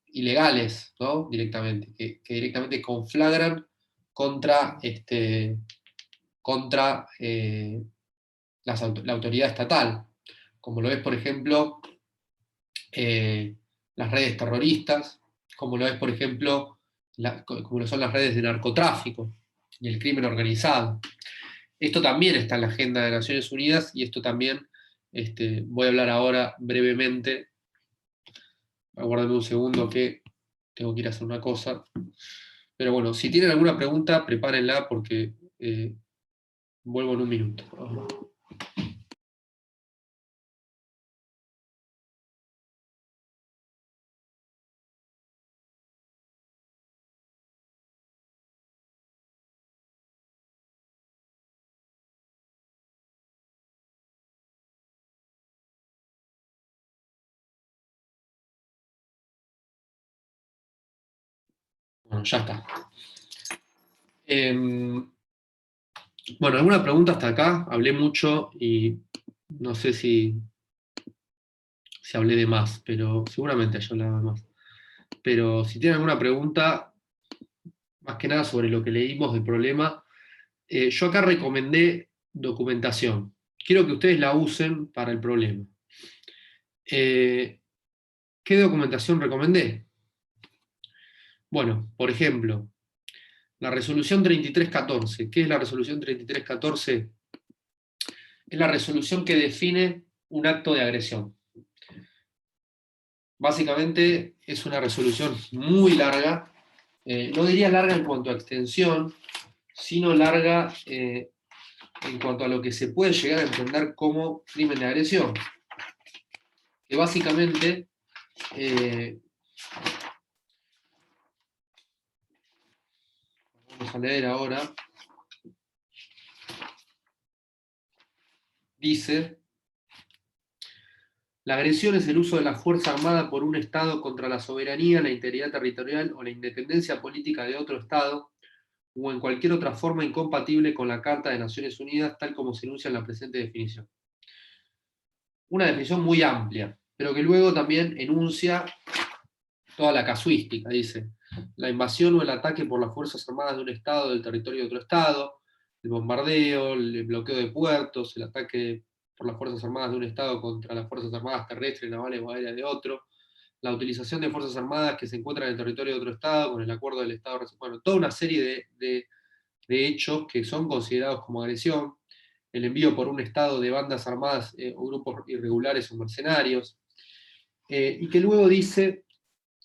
ilegales, ¿no? Directamente, que directamente conflagran contra la autoridad estatal, como lo es, por ejemplo, las redes terroristas, como lo es, por ejemplo, como lo son las redes de narcotráfico y el crimen organizado. Esto también está en la agenda de Naciones Unidas y esto también voy a hablar ahora brevemente. Aguárdame un segundo que tengo que ir a hacer una cosa. Pero bueno, si tienen alguna pregunta, prepárenla porque vuelvo en un minuto. Bueno, ya está. Bueno, ¿alguna pregunta hasta acá? Hablé mucho y no sé si hablé de más, pero seguramente yo hablaba de más. Pero si tienen alguna pregunta, más que nada sobre lo que leímos del problema, yo acá recomendé documentación. Quiero que ustedes la usen para el problema. ¿Qué documentación recomendé? Bueno, por ejemplo, la resolución 3314. ¿Qué es la resolución 3314? Es la resolución que define un acto de agresión. Básicamente es una resolución muy larga, no diría larga en cuanto a extensión, sino larga en cuanto a lo que se puede llegar a entender como crimen de agresión. Que básicamente vamos a leer ahora, dice: la agresión es el uso de la fuerza armada por un Estado contra la soberanía, la integridad territorial o la independencia política de otro Estado, o en cualquier otra forma incompatible con la Carta de Naciones Unidas, tal como se enuncia en la presente definición. Una definición muy amplia, pero que luego también enuncia toda la casuística. Dice: la invasión o el ataque por las Fuerzas Armadas de un Estado del territorio de otro Estado, el bombardeo, el bloqueo de puertos, el ataque por las Fuerzas Armadas de un Estado contra las Fuerzas Armadas terrestres, navales o aéreas de otro, la utilización de Fuerzas Armadas que se encuentran en el territorio de otro Estado con el acuerdo del Estado. Bueno, toda una serie de hechos que son considerados como agresión, el envío por un Estado de bandas armadas o grupos irregulares o mercenarios, y que luego dice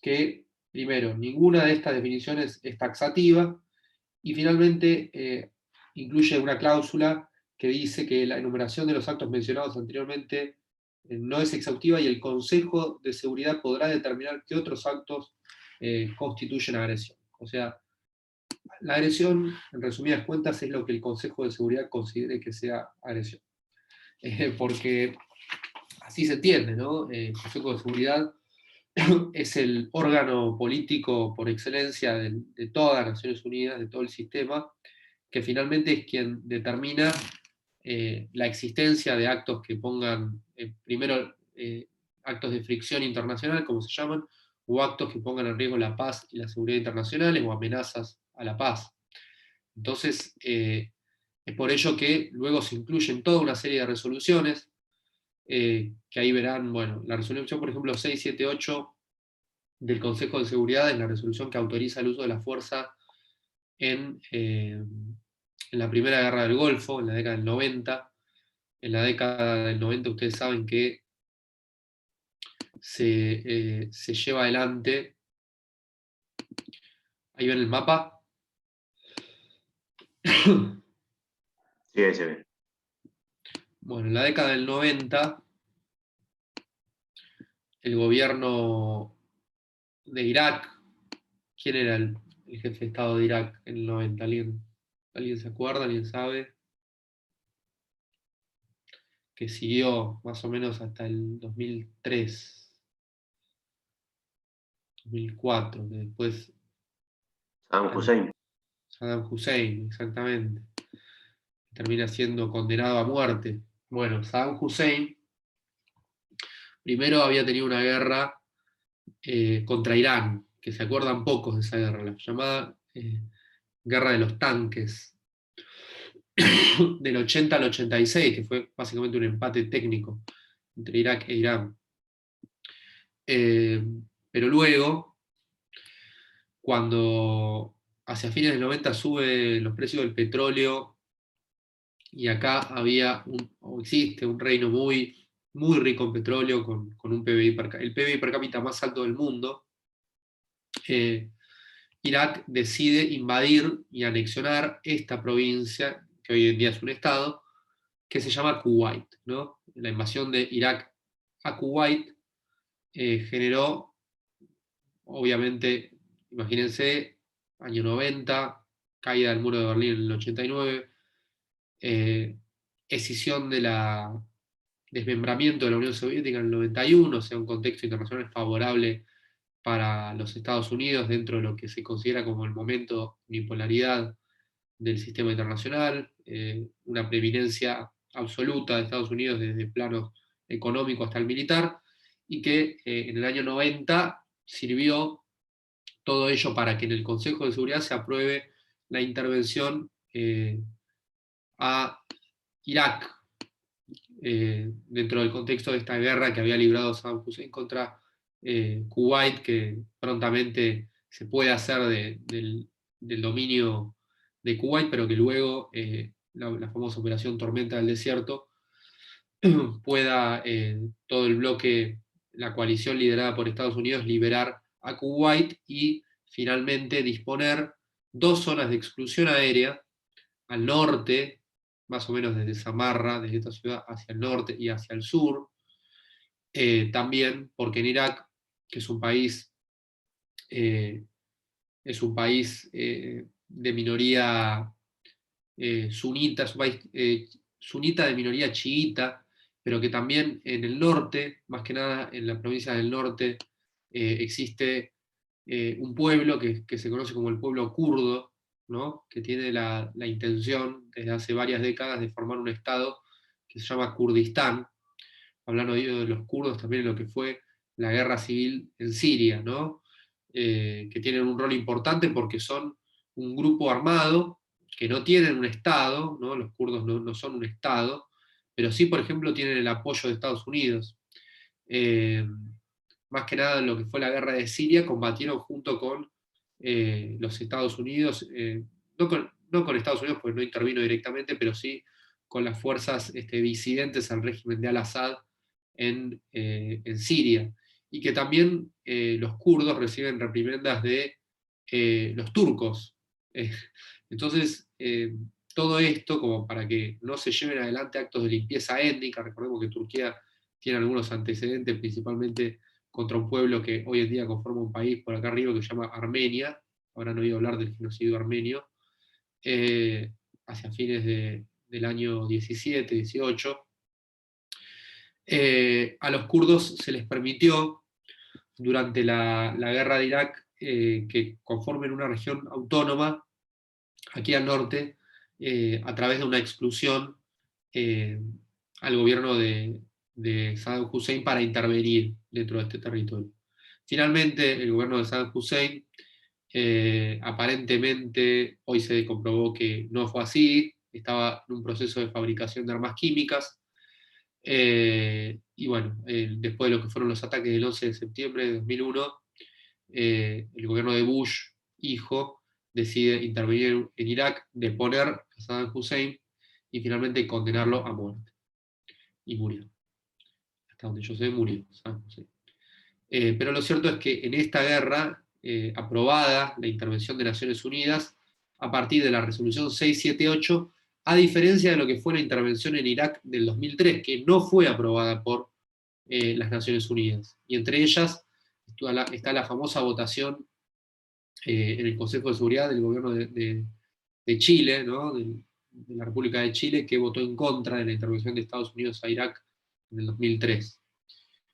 que, primero, ninguna de estas definiciones es taxativa, y finalmente incluye una cláusula que dice que la enumeración de los actos mencionados anteriormente no es exhaustiva y el Consejo de Seguridad podrá determinar qué otros actos constituyen agresión. O sea, la agresión, en resumidas cuentas, es lo que el Consejo de Seguridad considere que sea agresión. Porque así se entiende, ¿no? El Consejo de Seguridad es el órgano político por excelencia de todas las Naciones Unidas, de todo el sistema, que finalmente es quien determina la existencia de actos que pongan, primero, actos de fricción internacional, como se llaman, o actos que pongan en riesgo la paz y la seguridad internacionales, o amenazas a la paz. Entonces, es por ello que luego se incluyen toda una serie de resoluciones, que ahí verán, bueno, la resolución, por ejemplo, 678 del Consejo de Seguridad es la resolución que autoriza el uso de la fuerza en la Primera Guerra del Golfo, en la década del 90. En la década del 90 ustedes saben que se lleva adelante, ahí ven el mapa. Sí, ahí se ve. Bueno, en la década del 90, el gobierno de Irak, ¿quién era el jefe de Estado de Irak en el 90? ¿Alguien se acuerda? ¿Alguien sabe? Que siguió más o menos hasta el 2003, 2004, que después Saddam Hussein. Saddam Hussein, exactamente, termina siendo condenado a muerte. Bueno, Saddam Hussein primero había tenido una guerra contra Irán, que se acuerdan pocos de esa guerra, la llamada Guerra de los Tanques, del 80 al 86, que fue básicamente un empate técnico entre Irak e Irán. Pero luego, cuando hacia fines del 90 suben los precios del petróleo, y acá había o existe un reino muy, muy rico en petróleo, con un PBI el PBI per cápita más alto del mundo, Irak decide invadir y anexionar esta provincia, que hoy en día es un estado, que se llama Kuwait, ¿no? La invasión de Irak a Kuwait generó, obviamente, imagínense, año 90, caída del muro de Berlín en el 89, escisión desmembramiento de la Unión Soviética en el 91, o sea, un contexto internacional favorable para los Estados Unidos dentro de lo que se considera como el momento de bipolaridad del sistema internacional, una preeminencia absoluta de Estados Unidos desde el plano económico hasta el militar, y que en el año 90 sirvió todo ello para que en el Consejo de Seguridad se apruebe la intervención a Irak, dentro del contexto de esta guerra que había librado Saddam Hussein contra Kuwait, que prontamente se puede hacer del dominio de Kuwait, pero que luego la famosa operación Tormenta del Desierto pueda todo el bloque, la coalición liderada por Estados Unidos, liberar a Kuwait y finalmente disponer 2 zonas de exclusión aérea al norte, más o menos desde Samarra, desde esta ciudad hacia el norte y hacia el sur. También porque en Irak, que es un país de minoría sunita, es un país sunita de minoría chiita, pero que también en el norte, más que nada en la provincia del norte, existe un pueblo que se conoce como el pueblo kurdo, ¿no? Que tiene la intención desde hace varias décadas de formar un estado que se llama Kurdistán, hablando de los kurdos también en lo que fue la guerra civil en Siria, ¿no? Que tienen un rol importante porque son un grupo armado que no tienen un Estado, ¿no? Los kurdos no son un Estado, pero sí, por ejemplo, tienen el apoyo de Estados Unidos. Más que nada en lo que fue la guerra de Siria, combatieron junto con los Estados Unidos, no con Estados Unidos porque no intervino directamente, pero sí con las fuerzas disidentes al régimen de Al-Assad en Siria. Y que también los kurdos reciben reprimendas de los turcos. Entonces, todo esto como para que no se lleven adelante actos de limpieza étnica. Recordemos que Turquía tiene algunos antecedentes, principalmente contra un pueblo que hoy en día conforma un país por acá arriba que se llama Armenia. Habrán oído hablar del genocidio armenio, hacia fines del año 17, 18. A los kurdos se les permitió durante la guerra de Irak, que conformen una región autónoma aquí al norte, a través de una exclusión al gobierno de Saddam Hussein para intervenir dentro de este territorio. Finalmente, el gobierno de Saddam Hussein, aparentemente, hoy se comprobó que no fue así, estaba en un proceso de fabricación de armas químicas, y bueno, después de lo que fueron los ataques del 11 de septiembre de 2001, el gobierno de Bush, hijo, decide intervenir en Irak, deponer a Saddam Hussein y finalmente condenarlo a muerte. Y murió. Hasta donde yo sé, murió Saddam Hussein. Pero lo cierto es que en esta guerra, aprobada la intervención de Naciones Unidas, a partir de la resolución 678, a diferencia de lo que fue la intervención en Irak del 2003, que no fue aprobada por las Naciones Unidas. Y entre ellas está la famosa votación en el Consejo de Seguridad del gobierno de Chile, ¿no? de la República de Chile, que votó en contra de la intervención de Estados Unidos a Irak en el 2003.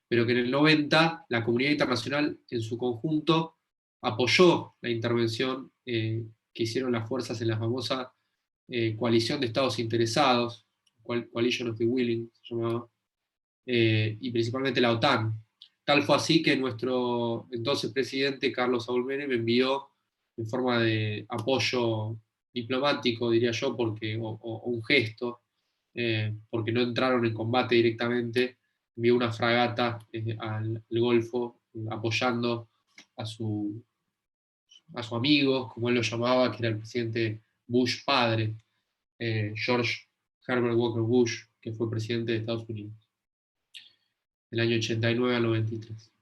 Pero que en el 90 la comunidad internacional en su conjunto apoyó la intervención que hicieron las fuerzas en la famosa coalición de estados interesados, Coalition of the Willing se llamaba, y principalmente la OTAN. Tal fue así que nuestro entonces presidente Carlos Saúl Menem envió en forma de apoyo diplomático, diría yo, o un gesto, porque no entraron en combate directamente, envió una fragata al Golfo apoyando a su amigo, como él lo llamaba, que era el presidente Bush padre, George Herbert Walker Bush, que fue presidente de Estados Unidos del año 89 al 93.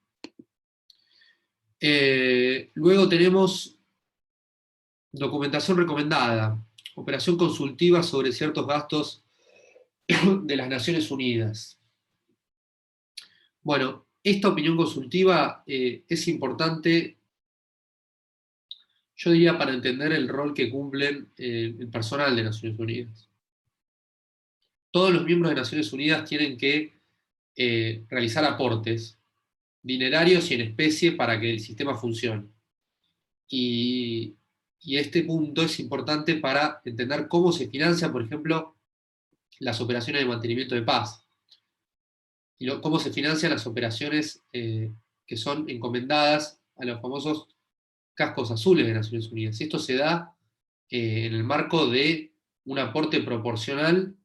Luego tenemos documentación recomendada, operación consultiva sobre ciertos gastos de las Naciones Unidas. Bueno, esta opinión consultiva es importante, yo diría, para entender el rol que cumplen el personal de Naciones Unidas. Todos los miembros de Naciones Unidas tienen que realizar aportes dinerarios y en especie para que el sistema funcione. Y este punto es importante para entender cómo se financian, por ejemplo, las operaciones de mantenimiento de paz. Y cómo se financian las operaciones que son encomendadas a los famosos cascos azules de Naciones Unidas. Y esto se da en el marco de un aporte proporcional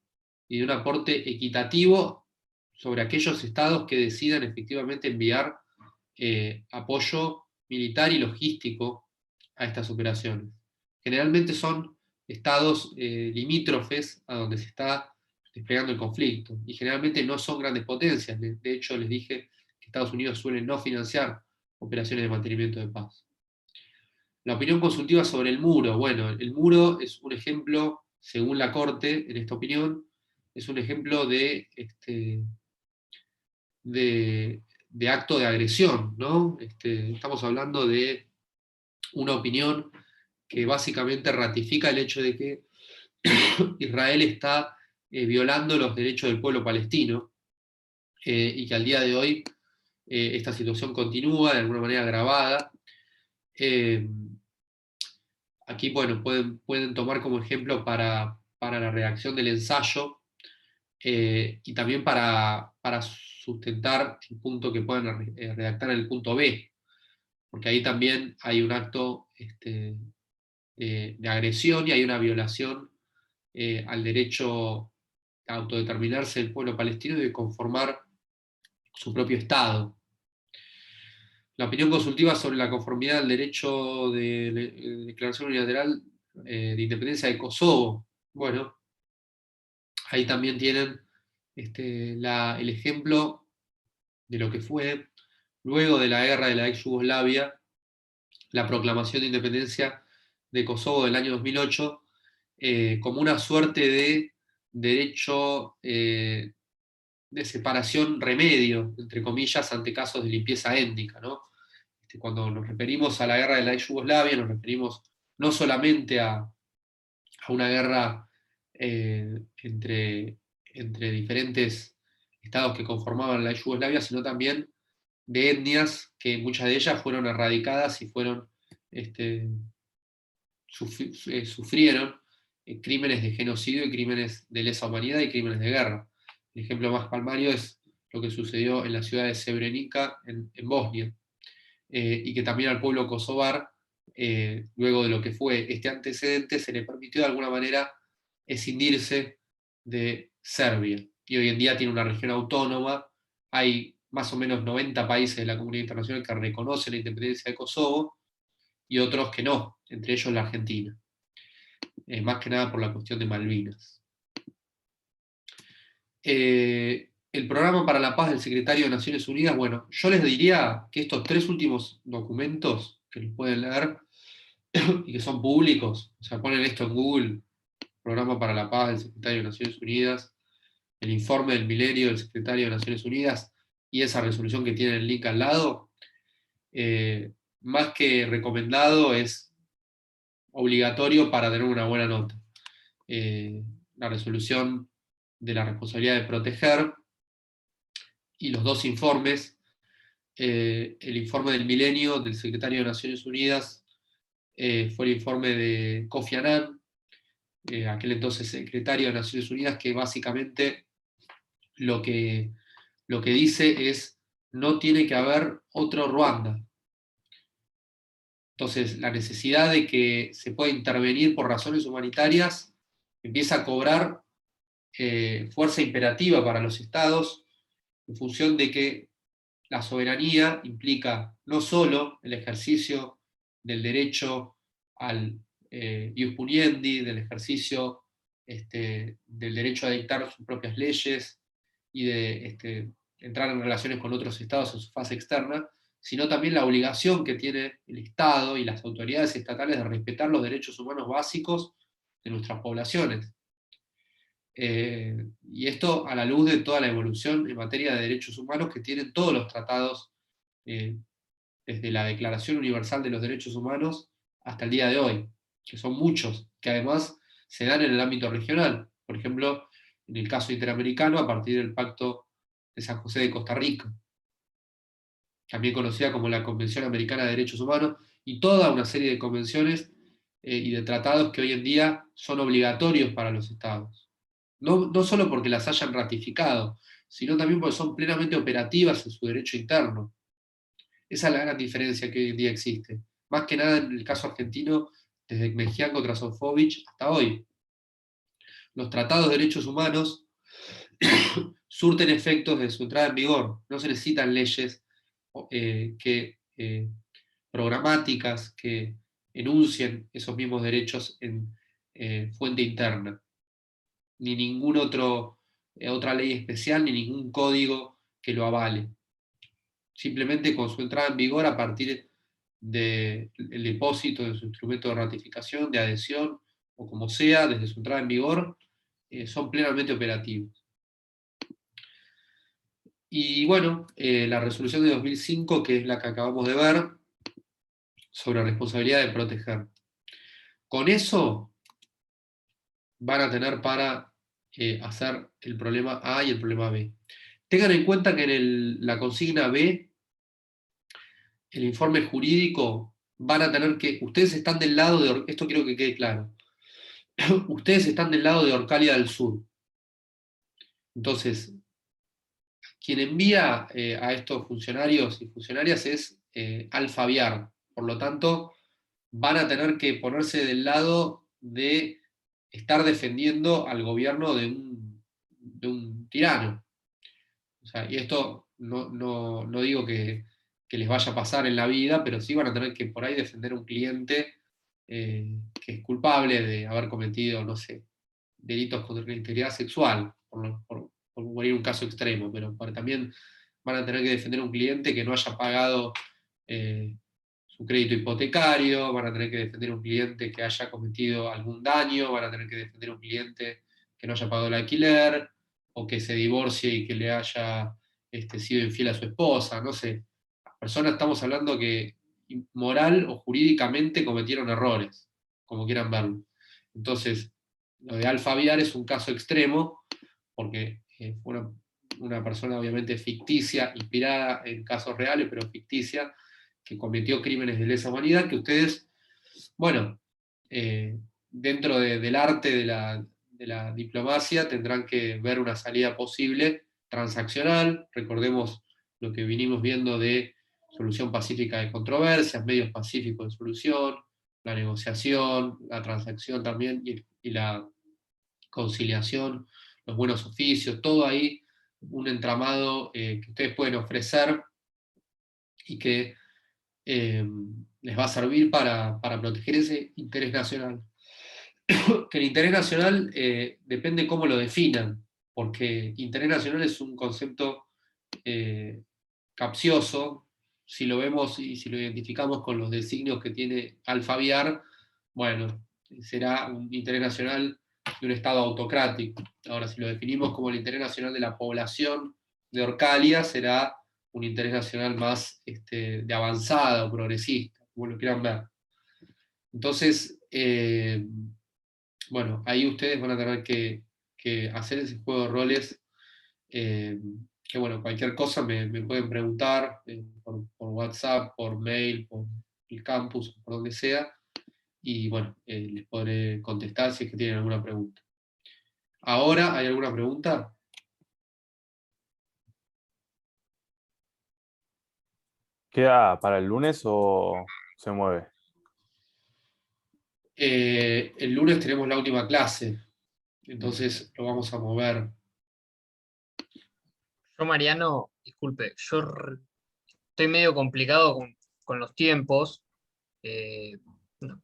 y de un aporte equitativo sobre aquellos estados que decidan efectivamente enviar apoyo militar y logístico a estas operaciones. Generalmente son estados limítrofes a donde se está desplegando el conflicto, y generalmente no son grandes potencias. De hecho, les dije que Estados Unidos suele no financiar operaciones de mantenimiento de paz. La opinión consultiva sobre el muro. Bueno, el muro es un ejemplo, según la Corte, en esta opinión, es un ejemplo de acto de agresión, ¿no? Estamos hablando de una opinión que básicamente ratifica el hecho de que Israel está violando los derechos del pueblo palestino, y que al día de hoy esta situación continúa de alguna manera agravada. Aquí, bueno, pueden tomar como ejemplo para la redacción del ensayo, y también para sustentar el punto que pueden redactar en el punto B, porque ahí también hay un acto de agresión y hay una violación al derecho a autodeterminarse del pueblo palestino y de conformar su propio Estado. La opinión consultiva sobre la conformidad al derecho de declaración unilateral de independencia de Kosovo. Bueno, ahí también tienen el ejemplo de lo que fue, luego de la guerra de la ex Yugoslavia, la proclamación de independencia de Kosovo del año 2008, como una suerte de derecho de separación remedio, entre comillas, ante casos de limpieza étnica, ¿no? Cuando nos referimos a la guerra de la ex Yugoslavia, nos referimos no solamente a una guerra entre diferentes estados que conformaban la ex Yugoslavia, sino también de etnias que muchas de ellas fueron erradicadas y fueron, sufrieron crímenes de genocidio y crímenes de lesa humanidad y crímenes de guerra. El ejemplo más palmario es lo que sucedió en la ciudad de Srebrenica, en Bosnia, y que también al pueblo kosovar, luego de lo que fue este antecedente, se le permitió de alguna manera escindirse de Serbia. Y hoy en día tiene una región autónoma, hay más o menos 90 países de la comunidad internacional que reconocen la independencia de Kosovo, y otros que no, entre ellos la Argentina. Más que nada por la cuestión de Malvinas. El programa para la paz del secretario de Naciones Unidas, bueno, yo les diría que estos 3 últimos documentos, que los pueden leer, y que son públicos, o sea, ponen esto en Google, programa para la paz del secretario de Naciones Unidas, el informe del milenio del secretario de Naciones Unidas, y esa resolución que tiene el link al lado, más que recomendado, es obligatorio para tener una buena nota. La resolución de la responsabilidad de proteger y los 2 informes, el informe del milenio del secretario de Naciones Unidas fue el informe de Kofi Annan, aquel entonces secretario de Naciones Unidas, que básicamente lo que dice es: no tiene que haber otro Ruanda. Entonces, la necesidad de que se pueda intervenir por razones humanitarias empieza a cobrar fuerza imperativa para los estados, en función de que la soberanía implica no solo el ejercicio del derecho al ius puniendi, del ejercicio del derecho a dictar sus propias leyes y de entrar en relaciones con otros estados en su fase externa, sino también la obligación que tiene el Estado y las autoridades estatales de respetar los derechos humanos básicos de nuestras poblaciones. Y esto a la luz de toda la evolución en materia de derechos humanos que tienen todos los tratados, desde la Declaración Universal de los Derechos Humanos hasta el día de hoy, que son muchos, que además se dan en el ámbito regional. Por ejemplo, en el caso interamericano, a partir del Pacto de San José de Costa Rica, también conocida como la Convención Americana de Derechos Humanos, y toda una serie de convenciones y de tratados que hoy en día son obligatorios para los estados. No solo porque las hayan ratificado, sino también porque son plenamente operativas en su derecho interno. Esa es la gran diferencia que hoy en día existe. Más que nada en el caso argentino, desde Mejía contra Sofovich hasta hoy. Los tratados de derechos humanos surten efectos de su entrada en vigor. No se necesitan leyes programáticas que enuncien esos mismos derechos en fuente interna. Ni ninguna otra ley especial, ni ningún código que lo avale. Simplemente con su entrada en vigor, a partir del depósito de su instrumento de ratificación, de adhesión, o como sea, desde su entrada en vigor, son plenamente operativos. Y bueno, la resolución de 2005, que es la que acabamos de ver, sobre responsabilidad de proteger. Con eso van a tener para hacer el problema A y el problema B. Tengan en cuenta que en la consigna B, el informe jurídico, van a tener que, ustedes están del lado de, esto quiero que quede claro, ustedes están del lado de Orcalia del Sur. Entonces, quien envía a estos funcionarios y funcionarias es Alfa Aviar. Por lo tanto, van a tener que ponerse del lado de estar defendiendo al gobierno de un tirano. O sea, y esto no digo que les vaya a pasar en la vida, pero sí van a tener que por ahí defender a un cliente que es culpable de haber cometido, no sé, delitos contra la integridad sexual, por morir un caso extremo, pero también van a tener que defender a un cliente que no haya pagado su crédito hipotecario, van a tener que defender a un cliente que haya cometido algún daño, van a tener que defender a un cliente que no haya pagado el alquiler, o que se divorcie y que le haya sido infiel a su esposa, no sé. Las personas, estamos hablando que moral o jurídicamente cometieron errores, como quieran verlo. Entonces, lo de Alfa Aviar es un caso extremo, porque fue una persona obviamente ficticia, inspirada en casos reales, pero ficticia, que cometió crímenes de lesa humanidad, que ustedes, bueno, dentro del arte de la diplomacia tendrán que ver una salida posible transaccional. Recordemos lo que vinimos viendo de solución pacífica de controversias, medios pacíficos de solución, la negociación, la transacción también y la conciliación, los buenos oficios, todo ahí un entramado que ustedes pueden ofrecer y que les va a servir para proteger ese interés nacional. Que el interés nacional depende cómo lo definan, porque interés nacional es un concepto capcioso. Si lo vemos y si lo identificamos con los designios que tiene Alfaviar, bueno, será un interés nacional de un Estado autocrático. Ahora, si lo definimos como el interés nacional de la población de Orcalia, será un interés nacional más de avanzada o progresista, como lo quieran ver. Entonces, bueno, ahí ustedes van a tener que hacer ese juego de roles, que bueno, cualquier cosa me pueden preguntar por WhatsApp, por mail, por el campus, por donde sea, y bueno, les podré contestar si es que tienen alguna pregunta. ¿Ahora hay alguna pregunta? ¿Queda para el lunes o se mueve? El lunes tenemos la última clase, entonces lo vamos a mover. Yo, Mariano, disculpe, estoy medio complicado con los tiempos. No,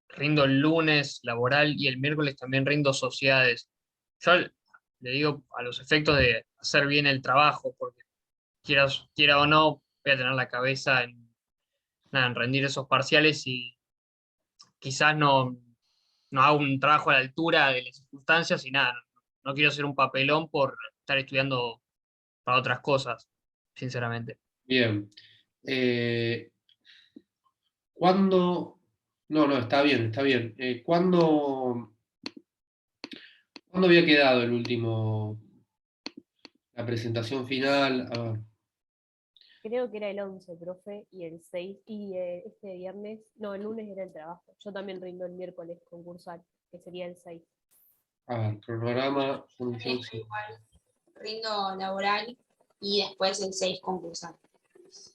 rindo el lunes laboral y el miércoles también rindo sociedades. Yo le digo a los efectos de hacer bien el trabajo, porque quiera o no, voy a tener la cabeza nada, en rendir esos parciales y quizás no hago un trabajo a la altura de las circunstancias y nada, no quiero ser un papelón por estar estudiando para otras cosas, sinceramente. Bien. ¿Cuándo? No, está bien, está bien. ¿Cuándo había quedado la presentación final? A ver. Creo que era el 11, profe, y el 6, y este viernes, no, el lunes era el trabajo. Yo también rindo el miércoles concursal, que sería el 6. A ver, cronograma, función, sí. Igual rindo laboral y después el 6 concursal.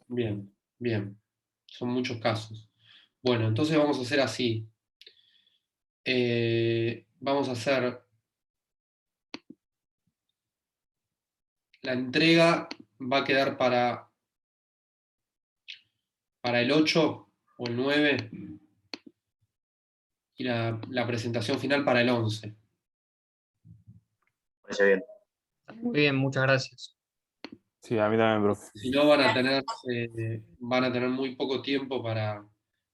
Bien, bien. Son muchos casos. Bueno, entonces vamos a hacer así. Vamos a hacer la entrega, va a quedar para el 8 o el 9 y la presentación final para el 11. Parece bien. Muy bien, muchas gracias. Sí, a mí también, profe. Si no, van a tener muy poco tiempo para... O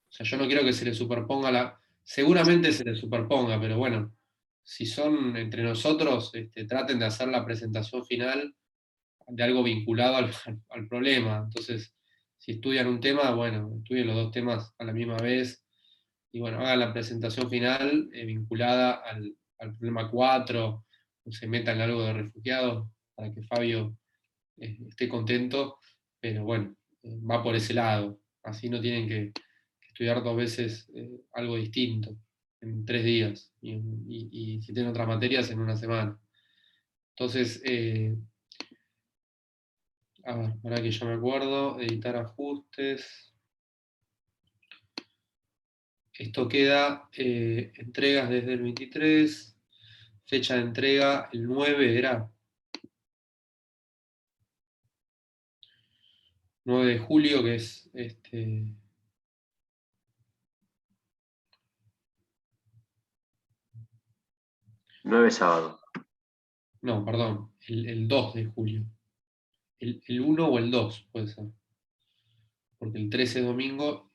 sea, yo no quiero que se les superponga seguramente se les superponga, pero bueno, si son entre nosotros, traten de hacer la presentación final de algo vinculado al problema. Entonces, si estudian un tema, bueno, estudien los dos temas a la misma vez, y bueno, hagan la presentación final vinculada al problema 4, o se metan en algo de refugiados, para que Fabio esté contento, pero bueno, va por ese lado. Así no tienen que estudiar dos veces algo distinto en 3 días, y si tienen otras materias en una semana. Entonces, a ver, para que yo me acuerdo, editar ajustes. Esto queda entregas desde el 23, fecha de entrega el 9 era 9 de julio, que es 9 sábado. no, perdón, el 2 de julio. El 1 o el 2 puede ser. Porque el 13 es domingo.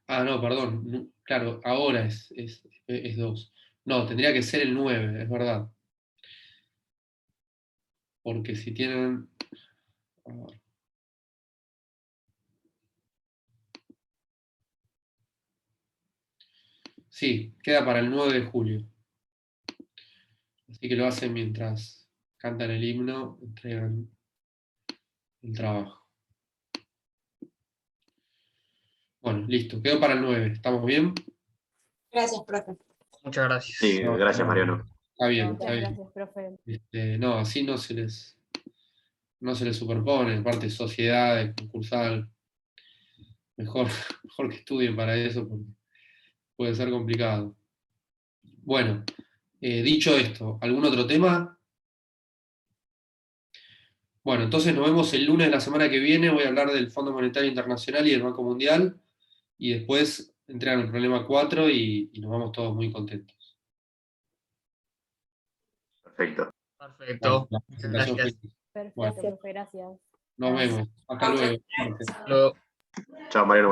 No, perdón. Claro, ahora es 2. No, tendría que ser el 9, es verdad. Porque si tienen... a ver. Sí, queda para el 9 de julio. Así que lo hacen mientras cantan el himno, entregan el trabajo. Bueno, listo, quedó para el 9, ¿estamos bien? Gracias, profe. Muchas gracias. Sí, gracias, Mariano. Está bien, Muchas está bien. gracias, profe. No, así no se les superpone, parte sociedad, concursal. Mejor, mejor que estudien para eso, porque puede ser complicado. Bueno, dicho esto, ¿algún otro tema? Bueno, entonces nos vemos el lunes de la semana que viene. Voy a hablar del Fondo Monetario Internacional y del Banco Mundial. Y después entregan el problema 4 y nos vamos todos muy contentos. Perfecto. Perfecto. La presentación Gracias. fue- Perfecto, Bueno, profe, gracias. nos vemos. Hasta luego. Luego. Chao, Mariano.